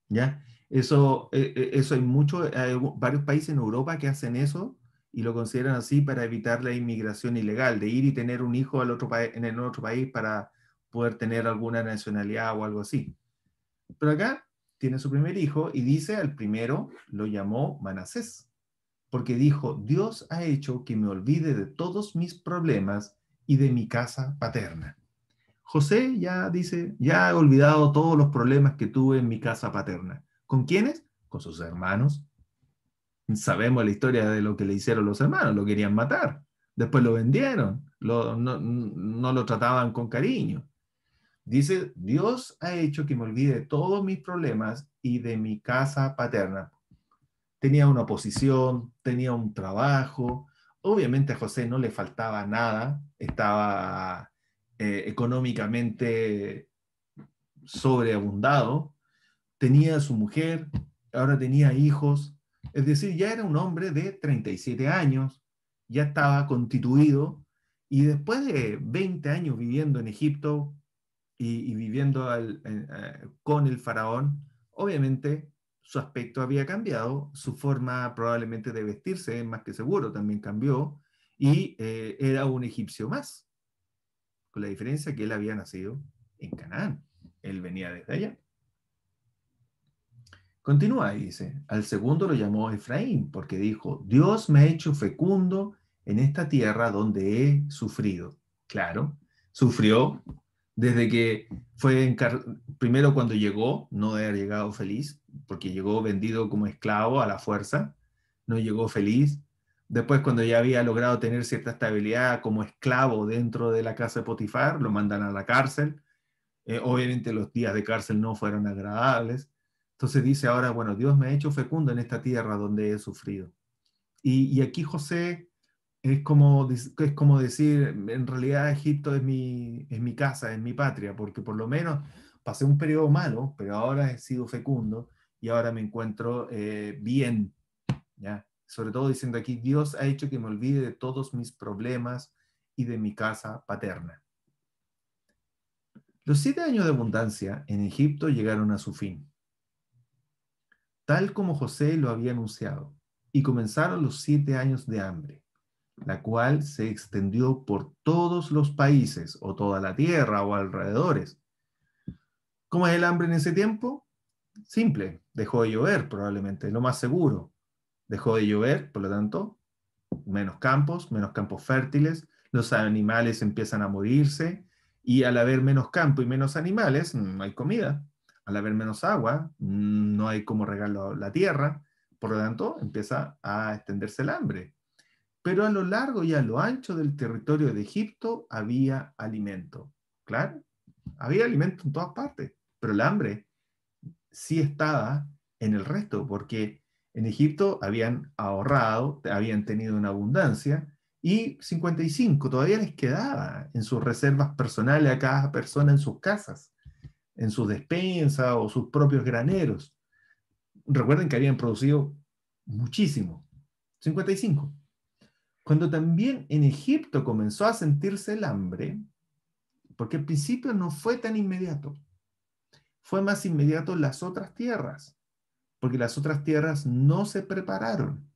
¿ya? Eso hay varios países en Europa que hacen eso y lo consideran así para evitar la inmigración ilegal, de ir y tener un hijo en el otro país para poder tener alguna nacionalidad o algo así. Pero acá tiene su primer hijo y dice al primero lo llamó Manasés, porque dijo, Dios ha hecho que me olvide de todos mis problemas y de mi casa paterna. José ya dice, ya he olvidado todos los problemas que tuve en mi casa paterna. ¿Con quiénes? Con sus hermanos. Sabemos la historia de lo que le hicieron los hermanos, lo querían matar. Después lo vendieron, no lo trataban con cariño. Dice, Dios ha hecho que me olvide de todos mis problemas y de mi casa paterna. Tenía una posición, tenía un trabajo. Obviamente a José no le faltaba nada, estaba económicamente sobreabundado, tenía a su mujer, ahora tenía hijos, es decir, ya era un hombre de 37 años, ya estaba constituido y después de 20 años viviendo en Egipto y viviendo con el faraón, obviamente su aspecto había cambiado, su forma probablemente de vestirse, más que seguro, también cambió y era un egipcio más, con la diferencia que él había nacido en Canaán, él venía desde allá. Continúa y dice, al segundo lo llamó Efraín, porque dijo, Dios me ha hecho fecundo en esta tierra donde he sufrido. Claro, sufrió desde que primero cuando llegó, no de haber llegado feliz, porque llegó vendido como esclavo a la fuerza, no llegó feliz. Después cuando ya había logrado tener cierta estabilidad como esclavo dentro de la casa de Potifar, lo mandan a la cárcel. Obviamente los días de cárcel no fueron agradables. Entonces dice ahora, bueno, Dios me ha hecho fecundo en esta tierra donde he sufrido. Y aquí José es como decir, en realidad Egipto es mi casa, es mi patria, porque por lo menos pasé un periodo malo, pero ahora he sido fecundo y ahora me encuentro bien, ¿ya? Sobre todo diciendo aquí, Dios ha hecho que me olvide de todos mis problemas y de mi casa paterna. Los 7 años de abundancia en Egipto llegaron a su fin, tal como José lo había anunciado, y comenzaron los 7 años de hambre, la cual se extendió por todos los países, o toda la tierra, o alrededores. ¿Cómo es el hambre en ese tiempo? Simple, dejó de llover probablemente, lo más seguro. Dejó de llover, por lo tanto, menos campos fértiles, los animales empiezan a morirse, y al haber menos campo y menos animales, no hay comida. Al haber menos agua, no hay cómo regar la tierra, por lo tanto, empieza a extenderse el hambre. Pero a lo largo y a lo ancho del territorio de Egipto había alimento. Claro, había alimento en todas partes, pero el hambre sí estaba en el resto, porque en Egipto habían ahorrado, habían tenido una abundancia, y 55 todavía les quedaba en sus reservas personales a cada persona en sus casas, en sus despensas o sus propios graneros. Recuerden que habían producido muchísimo, 55. Cuando también en Egipto comenzó a sentirse el hambre, porque al principio no fue tan inmediato, fue más inmediato en las otras tierras, porque las otras tierras no se prepararon.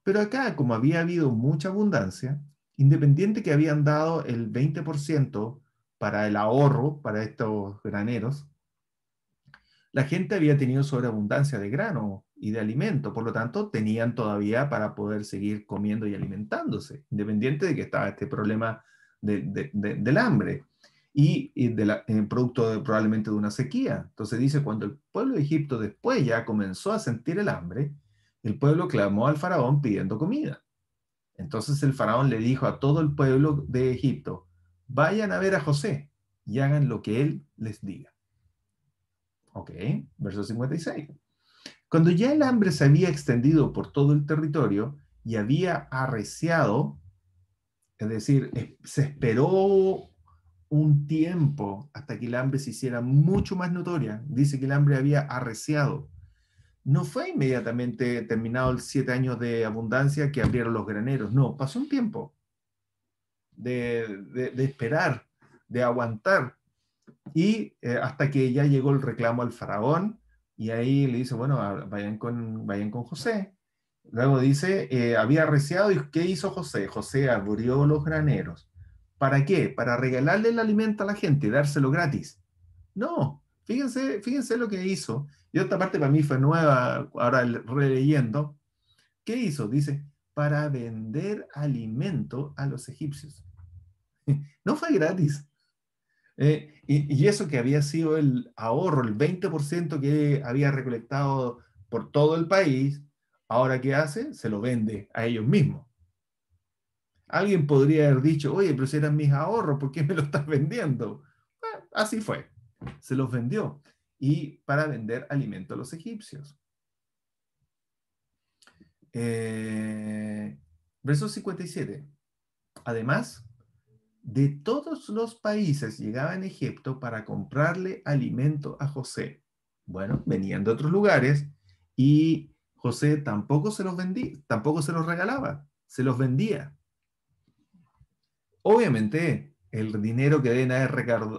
Pero acá, como había habido mucha abundancia, independiente que habían dado el 20% para el ahorro, para estos graneros, la gente había tenido sobreabundancia de grano y de alimento, por lo tanto, tenían todavía para poder seguir comiendo y alimentándose, independiente de que estaba este problema del hambre y producto probablemente de una sequía. Entonces dice, cuando el pueblo de Egipto después ya comenzó a sentir el hambre, el pueblo clamó al faraón pidiendo comida. Entonces el faraón le dijo a todo el pueblo de Egipto, vayan a ver a José y hagan lo que él les diga. Ok, verso 56. Cuando ya el hambre se había extendido por todo el territorio y había arreciado, es decir, se esperó un tiempo hasta que el hambre se hiciera mucho más notoria. Dice que el hambre había arreciado. No fue inmediatamente terminado el 7 años de abundancia que abrieron los graneros. No, pasó un tiempo de esperar, de aguantar. Y hasta que ya llegó el reclamo al faraón, y ahí le dice, bueno, vayan con José. Luego dice, había arreciado, y ¿qué hizo José? José abrió los graneros. ¿Para qué? Para regalarle el alimento a la gente, dárselo gratis. No, fíjense lo que hizo. Y esta parte para mí fue nueva, ahora releyendo. ¿Qué hizo? Dice, para vender alimento a los egipcios. No fue gratis. Y eso que había sido el ahorro, el 20% que había recolectado por todo el país, ahora ¿qué hace? Se lo vende a ellos mismos. Alguien podría haber dicho, oye, pero si eran mis ahorros, ¿por qué me lo estás vendiendo? Así fue. Se los vendió. Y para vender alimento a los egipcios. Verso 57. Además, de todos los países llegaban a Egipto para comprarle alimento a José. Bueno, venían de otros lugares y José tampoco se los vendía, tampoco se los regalaba, se los vendía. Obviamente, el dinero que deben haber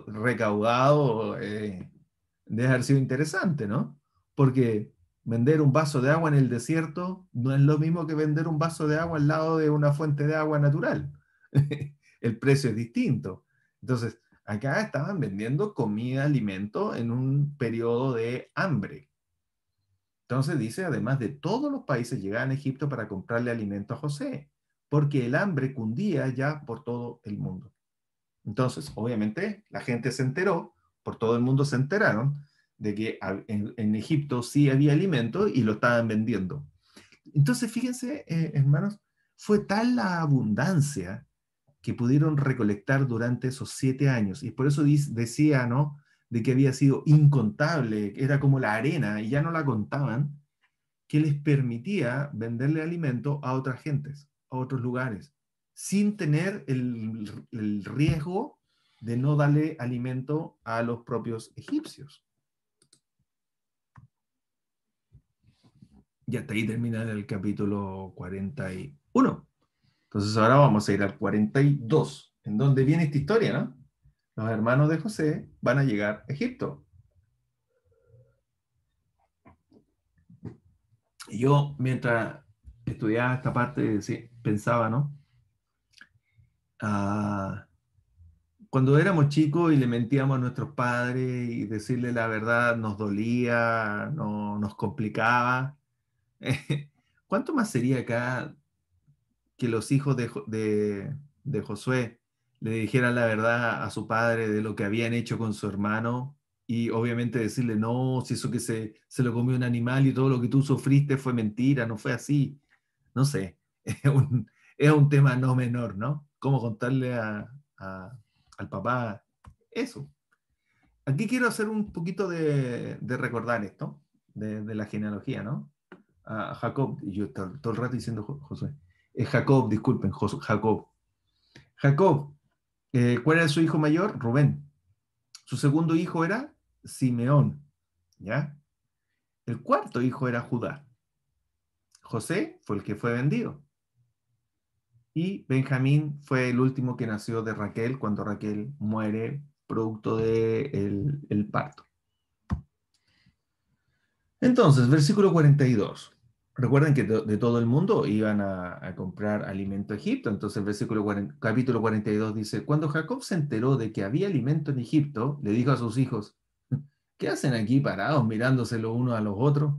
recaudado debe haber sido interesante, ¿no? Porque vender un vaso de agua en el desierto no es lo mismo que vender un vaso de agua al lado de una fuente de agua natural. El precio es distinto. Entonces, acá estaban vendiendo comida, alimento en un periodo de hambre. Entonces dice, además de todos los países llegaban a Egipto para comprarle alimento a José, porque el hambre cundía ya por todo el mundo. Entonces, obviamente, la gente se enteró, por todo el mundo se enteraron de que en Egipto sí había alimento y lo estaban vendiendo. Entonces, fíjense, hermanos, fue tal la abundancia que pudieron recolectar durante esos 7 años. Y por eso decía, ¿no? De que había sido incontable, era como la arena y ya no la contaban, que les permitía venderle alimento a otras gentes, a otros lugares, sin tener el riesgo de no darle alimento a los propios egipcios. Y hasta ahí termina el capítulo 41. Entonces ahora vamos a ir al 42, en donde viene esta historia, ¿no? Los hermanos de José van a llegar a Egipto. Y yo, mientras estudiaba esta parte, sí, pensaba, ¿no? Ah, cuando éramos chicos y le mentíamos a nuestros padres y decirle la verdad nos dolía, no, nos complicaba. ¿Cuánto más sería acá que los hijos de Josué le dijeran la verdad a su padre de lo que habían hecho con su hermano y obviamente decirle, no, si eso que se lo comió un animal y todo lo que tú sufriste fue mentira, no fue así? No sé, es un tema no menor, ¿no? ¿Cómo contarle al papá eso? Aquí quiero hacer un poquito de recordar esto, de la genealogía, ¿no? A Jacob, y yo todo el rato diciendo Josué. Es Jacob, disculpen, Jacob. Jacob, ¿cuál era su hijo mayor? Rubén. Su segundo hijo era Simeón, ¿ya? El cuarto hijo era Judá. José fue el que fue vendido. Y Benjamín fue el último que nació de Raquel cuando Raquel muere producto de el parto. Entonces, versículo 42. Recuerden que de todo el mundo iban a comprar alimento a Egipto. Entonces, capítulo 42 dice, cuando Jacob se enteró de que había alimento en Egipto, le dijo a sus hijos, ¿qué hacen aquí parados mirándose los unos a los otros?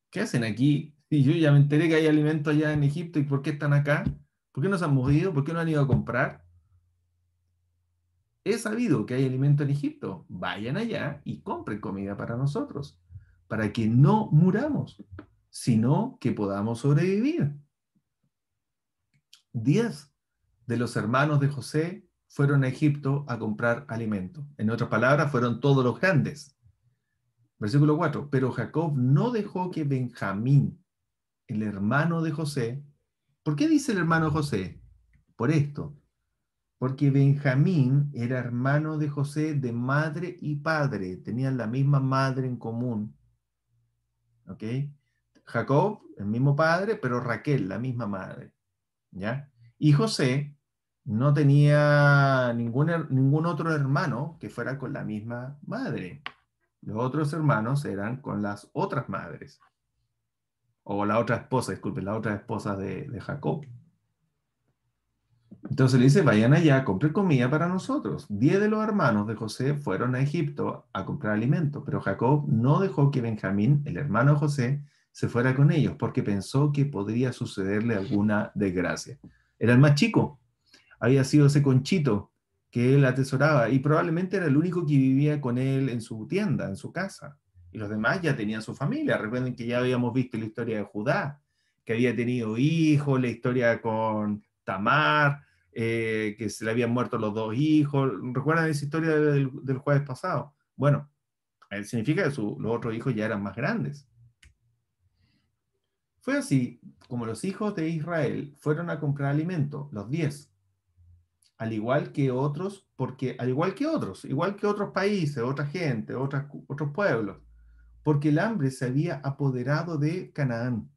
¿Qué hacen aquí? Y yo ya me enteré que hay alimento allá en Egipto, ¿y por qué están acá? ¿Por qué no se han movido? ¿Por qué no han ido a comprar? He sabido que hay alimento en Egipto. Vayan allá y compren comida para nosotros, para que no muramos, sino que podamos sobrevivir. 10 de los hermanos de José fueron a Egipto a comprar alimento. En otras palabras, fueron todos los grandes. Versículo 4. Pero Jacob no dejó que Benjamín, el hermano de José, ¿por qué dice el hermano José? Por esto, porque Benjamín era hermano de José de madre y padre, tenían la misma madre en común. ¿Ok? Jacob, el mismo padre, pero Raquel, la misma madre. ¿Ya? Y José no tenía ningún otro hermano que fuera con la misma madre. Los otros hermanos eran con las otras madres. O la otra esposa, disculpen, la otra esposa de Jacob. Entonces le dice, vayan allá, compren comida para nosotros. 10 de los hermanos de José fueron a Egipto a comprar alimento, pero Jacob no dejó que Benjamín, el hermano de José, se fuera con ellos, porque pensó que podría sucederle alguna desgracia. Era el más chico, había sido ese conchito que él atesoraba, y probablemente era el único que vivía con él en su tienda, en su casa. Y los demás ya tenían su familia. Recuerden que ya habíamos visto la historia de Judá, que había tenido hijos, la historia con Tamar, que se le habían muerto los dos hijos. ¿Recuerdan esa historia del jueves pasado? Bueno, significa que los otros hijos ya eran más grandes. Fue así como los hijos de Israel fueron a comprar alimento, los 10, al igual que otros, porque al igual que otros países, otra gente, otros pueblos, porque el hambre se había apoderado de Canaán.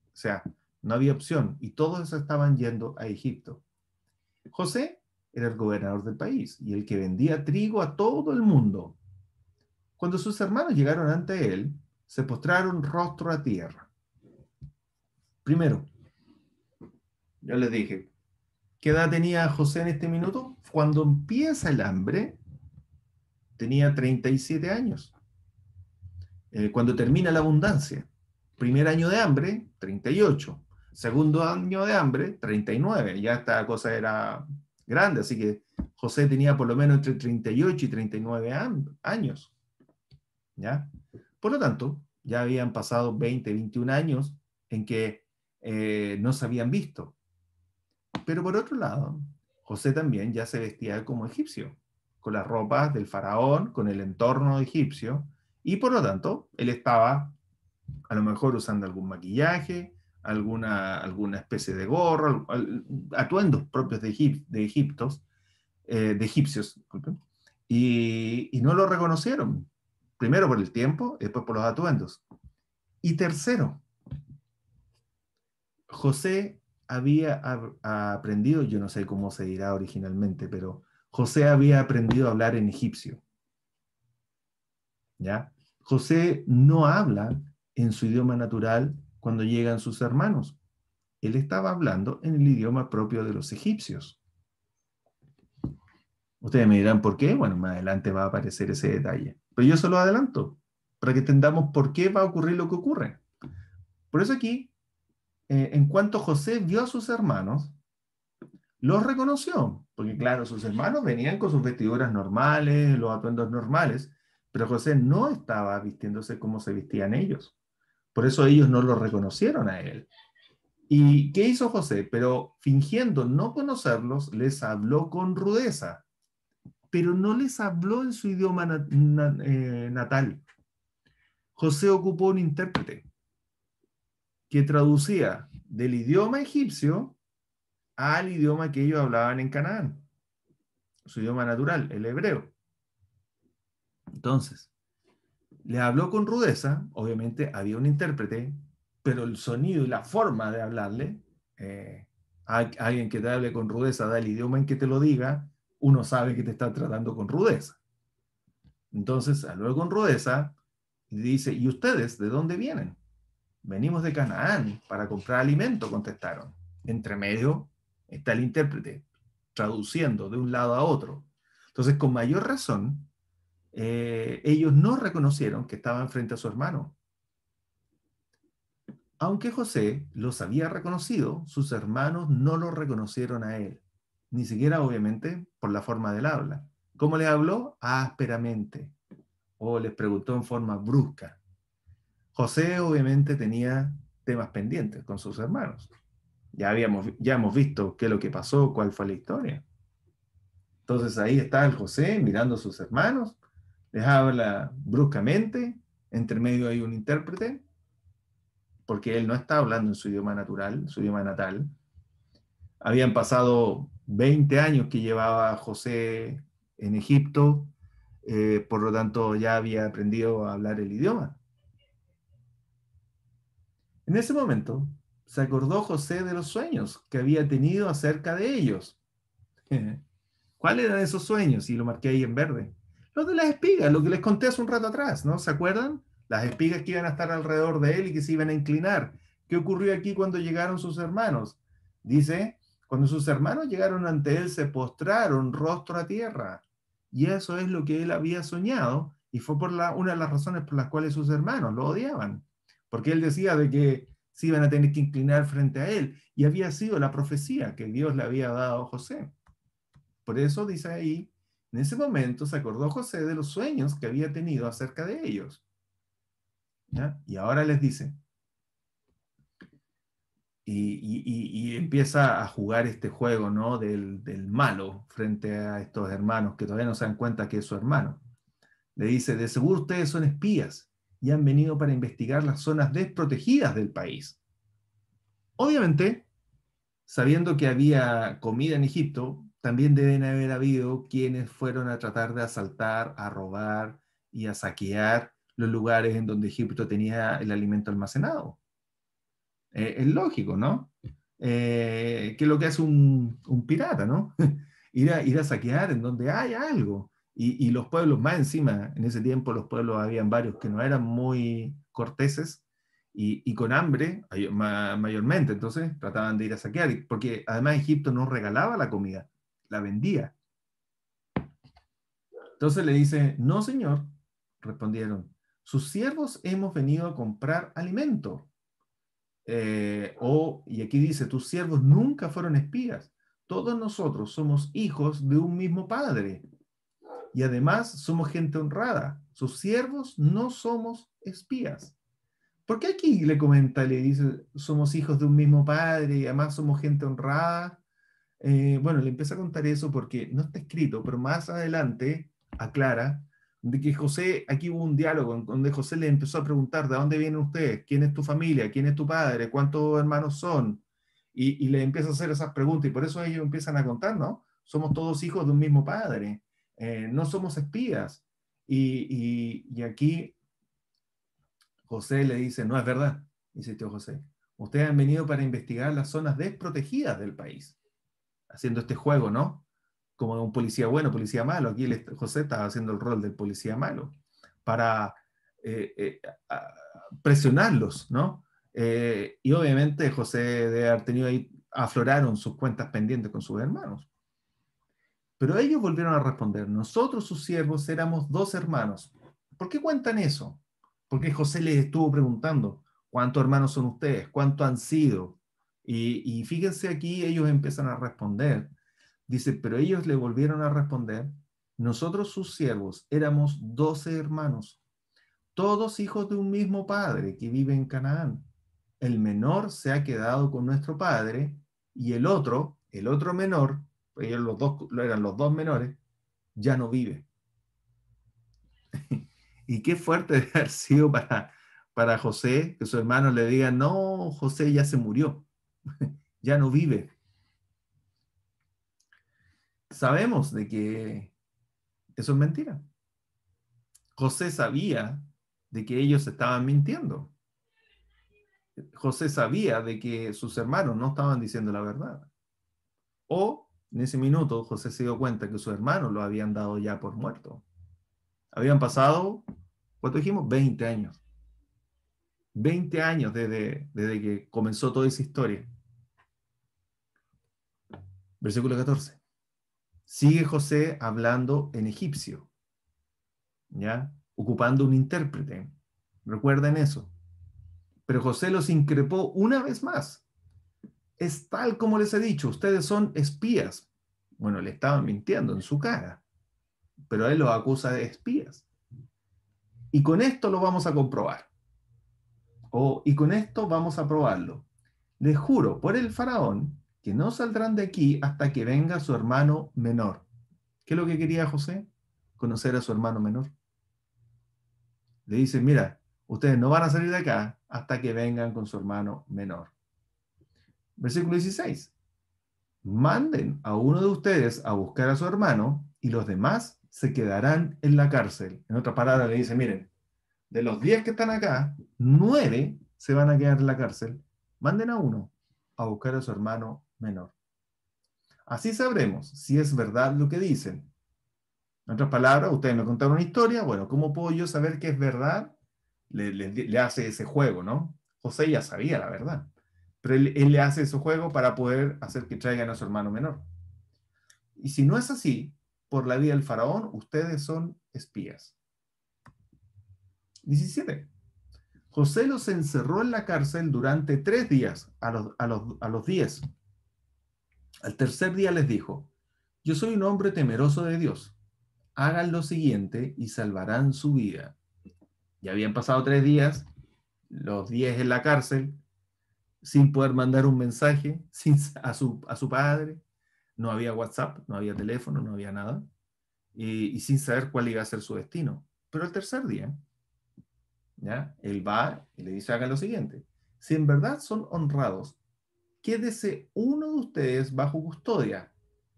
O sea, no había opción y todos estaban yendo a Egipto. José era el gobernador del país y el que vendía trigo a todo el mundo. Cuando sus hermanos llegaron ante él, se postraron rostro a tierra. Primero, yo les dije, ¿qué edad tenía José en este minuto? Cuando empieza el hambre, tenía 37 años. Cuando termina la abundancia, primer año de hambre, 38. Segundo año de hambre, 39. Ya esta cosa era grande, así que José tenía por lo menos entre 38 y 39 años. ¿Ya? Por lo tanto, ya habían pasado 20, 21 años en que no se habían visto. Pero por otro lado, José también ya se vestía como egipcio, con las ropas del faraón, con el entorno egipcio, y por lo tanto, él estaba a lo mejor usando algún maquillaje, alguna especie de gorro, atuendos propios de egipcios, disculpen, y no lo reconocieron, primero por el tiempo, después por los atuendos. Y tercero, José había aprendido, yo no sé cómo se dirá originalmente, pero José había aprendido a hablar en egipcio. ¿Ya? José no habla en su idioma natural cuando llegan sus hermanos. Él estaba hablando en el idioma propio de los egipcios. Ustedes me dirán por qué. Bueno, más adelante va a aparecer ese detalle. Pero yo se lo adelanto, para que entendamos por qué va a ocurrir lo que ocurre. Por eso aquí, en cuanto José vio a sus hermanos, los reconoció, porque claro, sus hermanos venían con sus vestiduras normales, los atuendos normales, pero José no estaba vistiéndose como se vestían ellos. Por eso ellos no lo reconocieron a él. ¿Y qué hizo José? Pero fingiendo no conocerlos, les habló con rudeza, pero no les habló en su idioma natal. José ocupó un intérprete que traducía del idioma egipcio al idioma que ellos hablaban en Canaán, su idioma natural, el hebreo. Entonces, le habló con rudeza, obviamente había un intérprete, pero el sonido y la forma de hablarle alguien que te hable con rudeza da el idioma en que te lo diga, uno sabe que te está tratando con rudeza. Entonces, habló con rudeza y dice, ¿y ustedes de dónde vienen? Venimos de Canaán para comprar alimento, contestaron. Entre medio está el intérprete, traduciendo de un lado a otro. Entonces, con mayor razón, ellos no reconocieron que estaban frente a su hermano. Aunque José los había reconocido, sus hermanos no lo reconocieron a él, ni siquiera obviamente por la forma del habla. ¿Cómo les habló? Ásperamente, o les preguntó en forma brusca. José obviamente tenía temas pendientes con sus hermanos. Ya hemos visto qué es lo que pasó, cuál fue la historia. Entonces ahí está el José mirando a sus hermanos, les habla bruscamente, entre medio hay un intérprete, porque él no está hablando en su idioma natural, su idioma natal. Habían pasado 20 años que llevaba José en Egipto, por lo tanto ya había aprendido a hablar el idioma. En ese momento se acordó José de los sueños que había tenido acerca de ellos. ¿Cuáles eran esos sueños? Y lo marqué ahí en verde. Los de las espigas, lo que les conté hace un rato atrás, ¿no? ¿Se acuerdan? Las espigas que iban a estar alrededor de él y que se iban a inclinar. ¿Qué ocurrió aquí cuando llegaron sus hermanos? Dice, cuando sus hermanos llegaron ante él, se postraron rostro a tierra. Y eso es lo que él había soñado y fue una de las razones por las cuales sus hermanos lo odiaban. Porque él decía de que se iban a tener que inclinar frente a él. Y había sido la profecía que Dios le había dado a José. Por eso dice ahí, en ese momento se acordó José de los sueños que había tenido acerca de ellos. ¿Ya? Y ahora les dice, y empieza a jugar este juego, ¿no? Del malo frente a estos hermanos que todavía no se dan cuenta que es su hermano. Le dice, de seguro ustedes son espías y han venido para investigar las zonas desprotegidas del país. Obviamente, sabiendo que había comida en Egipto, también deben haber habido quienes fueron a tratar de asaltar, a robar y a saquear los lugares en donde Egipto tenía el alimento almacenado. Es lógico, ¿no? Que es lo que hace un pirata, ¿no? Ir a saquear en donde hay algo. Y los pueblos, más encima, en ese tiempo los pueblos habían varios que no eran muy corteses y con hambre mayormente, entonces trataban de ir a saquear, porque además Egipto no regalaba la comida, la vendía. Entonces le dice, no señor, respondieron, sus siervos hemos venido a comprar alimento. Y aquí dice, tus siervos nunca fueron espías. Todos nosotros somos hijos de un mismo padre. Y además somos gente honrada. Sus siervos no somos espías. ¿Por qué aquí le comenta, le dice, somos hijos de un mismo padre y además somos gente honrada? Bueno, le empieza a contar eso porque no está escrito, pero más adelante aclara de que José, aquí hubo un diálogo en donde José le empezó a preguntar, ¿de dónde vienen ustedes? ¿Quién es tu familia? ¿Quién es tu padre? ¿Cuántos hermanos son? Y le empieza a hacer esas preguntas y por eso ellos empiezan a contar, ¿no? Somos todos hijos de un mismo padre, no somos espías. Y aquí José le dice, no es verdad, insistió José. Ustedes han venido para investigar las zonas desprotegidas del país, haciendo este juego, ¿no? Como un policía bueno, policía malo. Aquí José estaba haciendo el rol del policía malo para eh, eh, presionarlos, ¿no? Y obviamente José debe haber tenido ahí, afloraron sus cuentas pendientes con sus hermanos. Pero ellos volvieron a responder, nosotros sus siervos éramos dos hermanos. ¿Por qué cuentan eso? Porque José les estuvo preguntando, ¿cuántos hermanos son ustedes? ¿Cuántos han sido? Y fíjense aquí, ellos empiezan a responder. Dice, pero ellos le volvieron a responder, nosotros sus siervos éramos 12 hermanos, todos hijos de un mismo padre que vive en Canaán. El menor se ha quedado con nuestro padre y el otro menor, ellos los dos eran los dos menores, ya no vive. Y qué fuerte de haber sido para José, que sus hermanos le digan, no, José ya se murió, ya no vive. Sabemos de que eso es mentira. José sabía de que ellos estaban mintiendo. José sabía de que sus hermanos no estaban diciendo la verdad. O en ese minuto José se dio cuenta que sus hermanos lo habían dado ya por muerto. Habían pasado, ¿cuánto dijimos? 20 años. 20 años desde que comenzó toda esa historia. Versículo 14. Sigue José hablando en egipcio, ¿ya? Ocupando un intérprete. Recuerden eso. Pero José los increpó una vez más. Es tal como les he dicho, ustedes son espías. Bueno, le estaban mintiendo en su cara, pero él los acusa de espías. Y con esto lo vamos a comprobar. Y con esto vamos a probarlo. Les juro por el faraón que no saldrán de aquí hasta que venga su hermano menor. ¿Qué es lo que quería José? Conocer a su hermano menor. Le dice, mira, ustedes no van a salir de acá hasta que vengan con su hermano menor. Versículo 16. Manden a uno de ustedes a buscar a su hermano y los demás se quedarán en la cárcel. En otras palabras, le dice, miren, de los 10 que están acá, 9 se van a quedar en la cárcel. Manden a uno a buscar a su hermano menor. Así sabremos si es verdad lo que dicen. En otras palabras, ustedes me contaron una historia, bueno, ¿cómo puedo yo saber que es verdad? Le hace ese juego, ¿no? José ya sabía la verdad, pero él le hace ese juego para poder hacer que traigan a su hermano menor. Y si no es así, por la vida del faraón, ustedes son espías. 17. José los encerró en la cárcel durante 3 días, a los 10. Al tercer día les dijo, yo soy un hombre temeroso de Dios. Hagan lo siguiente y salvarán su vida. Ya habían pasado 3 días, los 10 en la cárcel, sin poder mandar un mensaje a su padre. No había WhatsApp, no había teléfono, no había nada. Y sin saber cuál iba a ser su destino. Pero el tercer día, ¿ya? Él va y le dice, hagan lo siguiente. Si en verdad son honrados, quédese uno de ustedes bajo custodia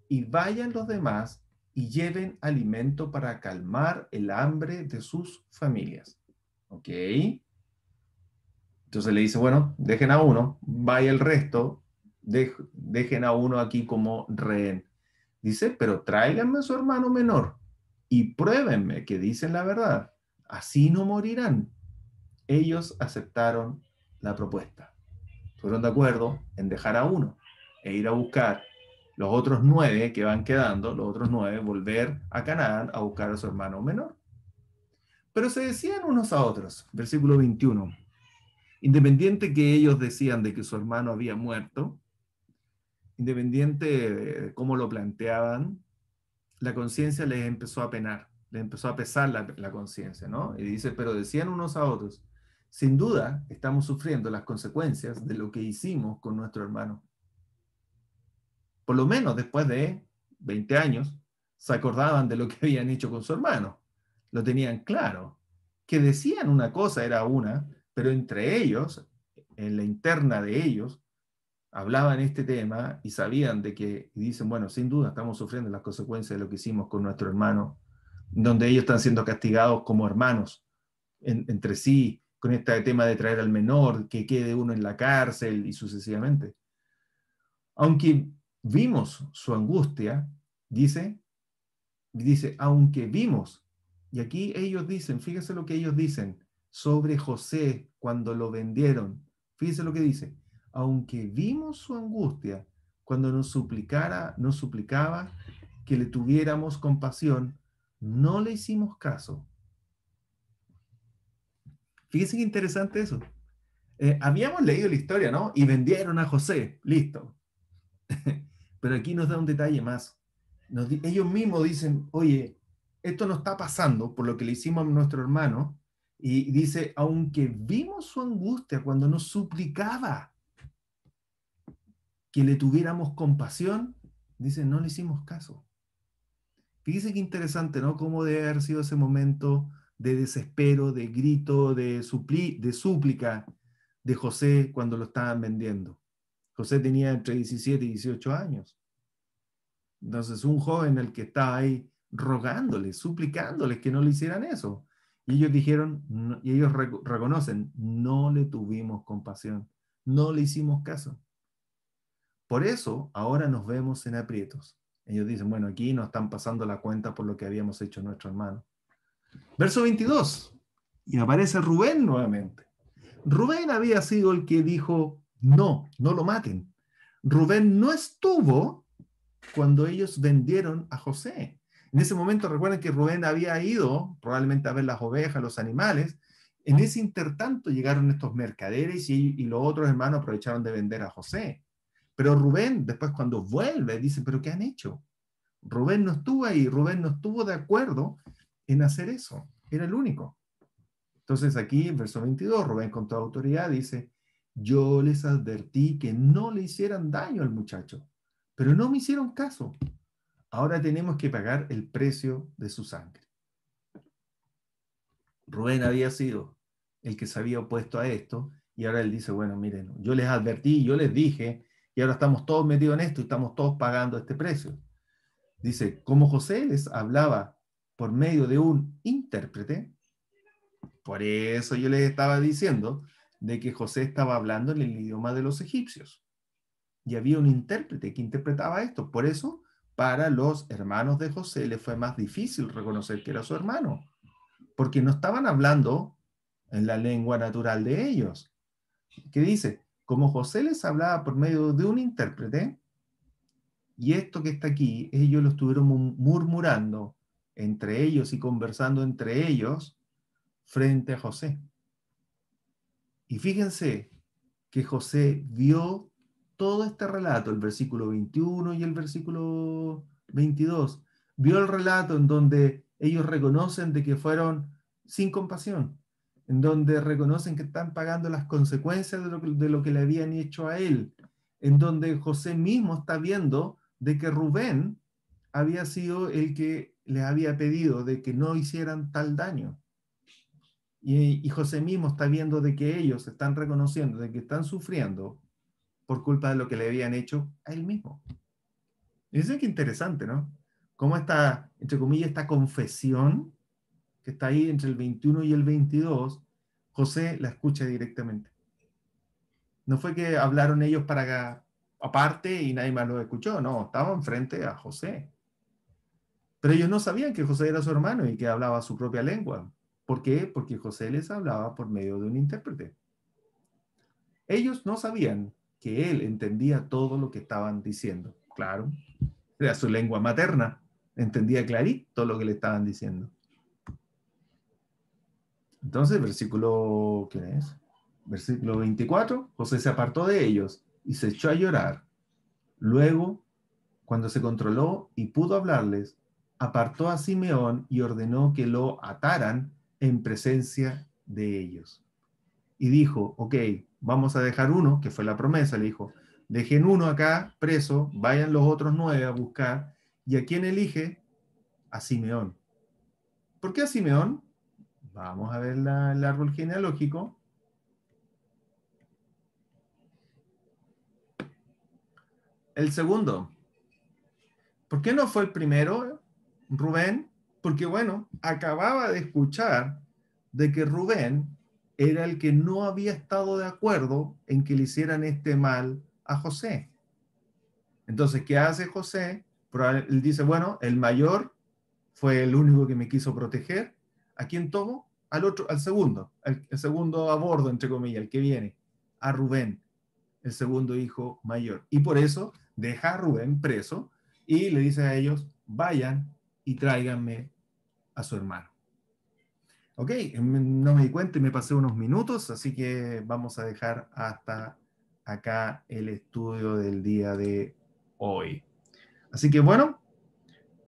y vayan los demás y lleven alimento para calmar el hambre de sus familias. ¿Ok? Entonces le dice, bueno, dejen a uno, vaya el resto, dejen a uno aquí como rehén. Dice, pero tráiganme a su hermano menor y pruébenme que dicen la verdad. Así no morirán. Ellos aceptaron la propuesta. Fueron de acuerdo en dejar a uno e ir a buscar los otros 9 que van quedando, los otros 9, volver a Canaán a buscar a su hermano menor. Pero se decían unos a otros, versículo 21, independiente que ellos decían de que su hermano había muerto, independiente de cómo lo planteaban, la conciencia les empezó a penar, les empezó a pesar la conciencia, ¿no? Y dice, pero decían unos a otros, sin duda estamos sufriendo las consecuencias de lo que hicimos con nuestro hermano. Por lo menos después de 20 años, se acordaban de lo que habían hecho con su hermano. Lo tenían claro. Que decían una cosa era una, pero entre ellos, en la interna de ellos, hablaban este tema y sabían de que, y dicen, bueno, sin duda estamos sufriendo las consecuencias de lo que hicimos con nuestro hermano, donde ellos están siendo castigados como hermanos entre sí, con este tema de traer al menor, que quede uno en la cárcel y sucesivamente. Aunque vimos su angustia, dice, aunque vimos, y aquí ellos dicen, fíjese lo que ellos dicen sobre José cuando lo vendieron, fíjese lo que dice, aunque vimos su angustia cuando nos suplicaba que le tuviéramos compasión, no le hicimos caso. Fíjese qué interesante eso. Habíamos leído la historia, ¿no? Y vendieron a José, listo. Pero aquí nos da un detalle más. Ellos mismos dicen, oye, esto no está pasando por lo que le hicimos a nuestro hermano. Y dice, aunque vimos su angustia cuando nos suplicaba que le tuviéramos compasión, dice, no le hicimos caso. Fíjese qué interesante, ¿no? Cómo debe haber sido ese momento de desespero, de grito, de súplica de José cuando lo estaban vendiendo. José tenía entre 17 y 18 años. Entonces, un joven el que estaba ahí rogándoles, suplicándoles que no le hicieran eso. Y ellos dijeron, y ellos reconocen, no le tuvimos compasión, no le hicimos caso. Por eso ahora nos vemos en aprietos. Ellos dicen, bueno, aquí nos están pasando la cuenta por lo que habíamos hecho nuestro hermano. Verso 22. Y aparece Rubén nuevamente. Rubén había sido el que dijo, no, no lo maten. Rubén no estuvo cuando ellos vendieron a José. En ese momento recuerden que Rubén había ido probablemente a ver las ovejas, los animales. En ese intertanto llegaron estos mercaderes y los otros hermanos aprovecharon de vender a José. Pero Rubén, después cuando vuelve, dice, ¿pero qué han hecho? Rubén no estuvo ahí, Rubén no estuvo de acuerdo en hacer eso. Era el único. Entonces aquí, en verso 22, Rubén con toda autoridad dice, yo les advertí que no le hicieran daño al muchacho, pero no me hicieron caso. Ahora tenemos que pagar el precio de su sangre. Rubén había sido el que se había opuesto a esto y ahora él dice, bueno, miren, yo les advertí, yo les dije y ahora estamos todos metidos en esto y estamos todos pagando este precio. Dice, como José les hablaba por medio de un intérprete, por eso yo les estaba diciendo de que José estaba hablando en el idioma de los egipcios. Y había un intérprete que interpretaba esto. Por eso, para los hermanos de José les fue más difícil reconocer que era su hermano, porque no estaban hablando en la lengua natural de ellos. ¿Qué dice? Como José les hablaba por medio de un intérprete, y esto que está aquí, ellos lo estuvieron murmurando entre ellos y conversando entre ellos frente a José. Y fíjense que José vio todo este relato, el versículo 21 y el versículo 22. Vio el relato en donde ellos reconocen de que fueron sin compasión, en donde reconocen que están pagando las consecuencias de lo que le habían hecho a él, en donde José mismo está viendo de que Rubén había sido el que les había pedido de que no hicieran tal daño. Y José mismo está viendo de que ellos están reconociendo de que están sufriendo por culpa de lo que le habían hecho a él mismo. Y eso es que interesante, ¿no? Cómo esta, entre comillas, esta confesión que está ahí entre el 21 y el 22, José la escucha directamente. No fue que hablaron ellos para aparte y nadie más lo escuchó, no, estaban frente a José. Pero ellos no sabían que José era su hermano y que hablaba su propia lengua. ¿Por qué? Porque José les hablaba por medio de un intérprete. Ellos no sabían que él entendía todo lo que estaban diciendo. Claro, era su lengua materna, entendía clarito lo que le estaban diciendo. Entonces, versículo, ¿qué es? Versículo 24, José se apartó de ellos y se echó a llorar. Luego, cuando se controló y pudo hablarles, apartó a Simeón y ordenó que lo ataran en presencia de ellos. Y dijo, ok, vamos a dejar uno, que fue la promesa, le dijo, dejen uno acá preso, vayan los otros 9 a buscar, ¿y a quién elige? A Simeón. ¿Por qué a Simeón? Vamos a ver el árbol genealógico. El segundo. ¿Por qué no fue el primero, Rubén? Porque bueno, acababa de escuchar de que Rubén era el que no había estado de acuerdo en que le hicieran este mal a José. Entonces, ¿qué hace José? Él dice, bueno, el mayor fue el único que me quiso proteger. ¿A quién tomo? Al otro, al segundo, el segundo a bordo, entre comillas, el que viene, a Rubén, el segundo hijo mayor. Y por eso deja a Rubén preso y le dice a ellos, vayan y tráiganme a su hermano. Ok, no me di cuenta y me pasé unos minutos, así que vamos a dejar hasta acá el estudio del día de hoy. Así que bueno,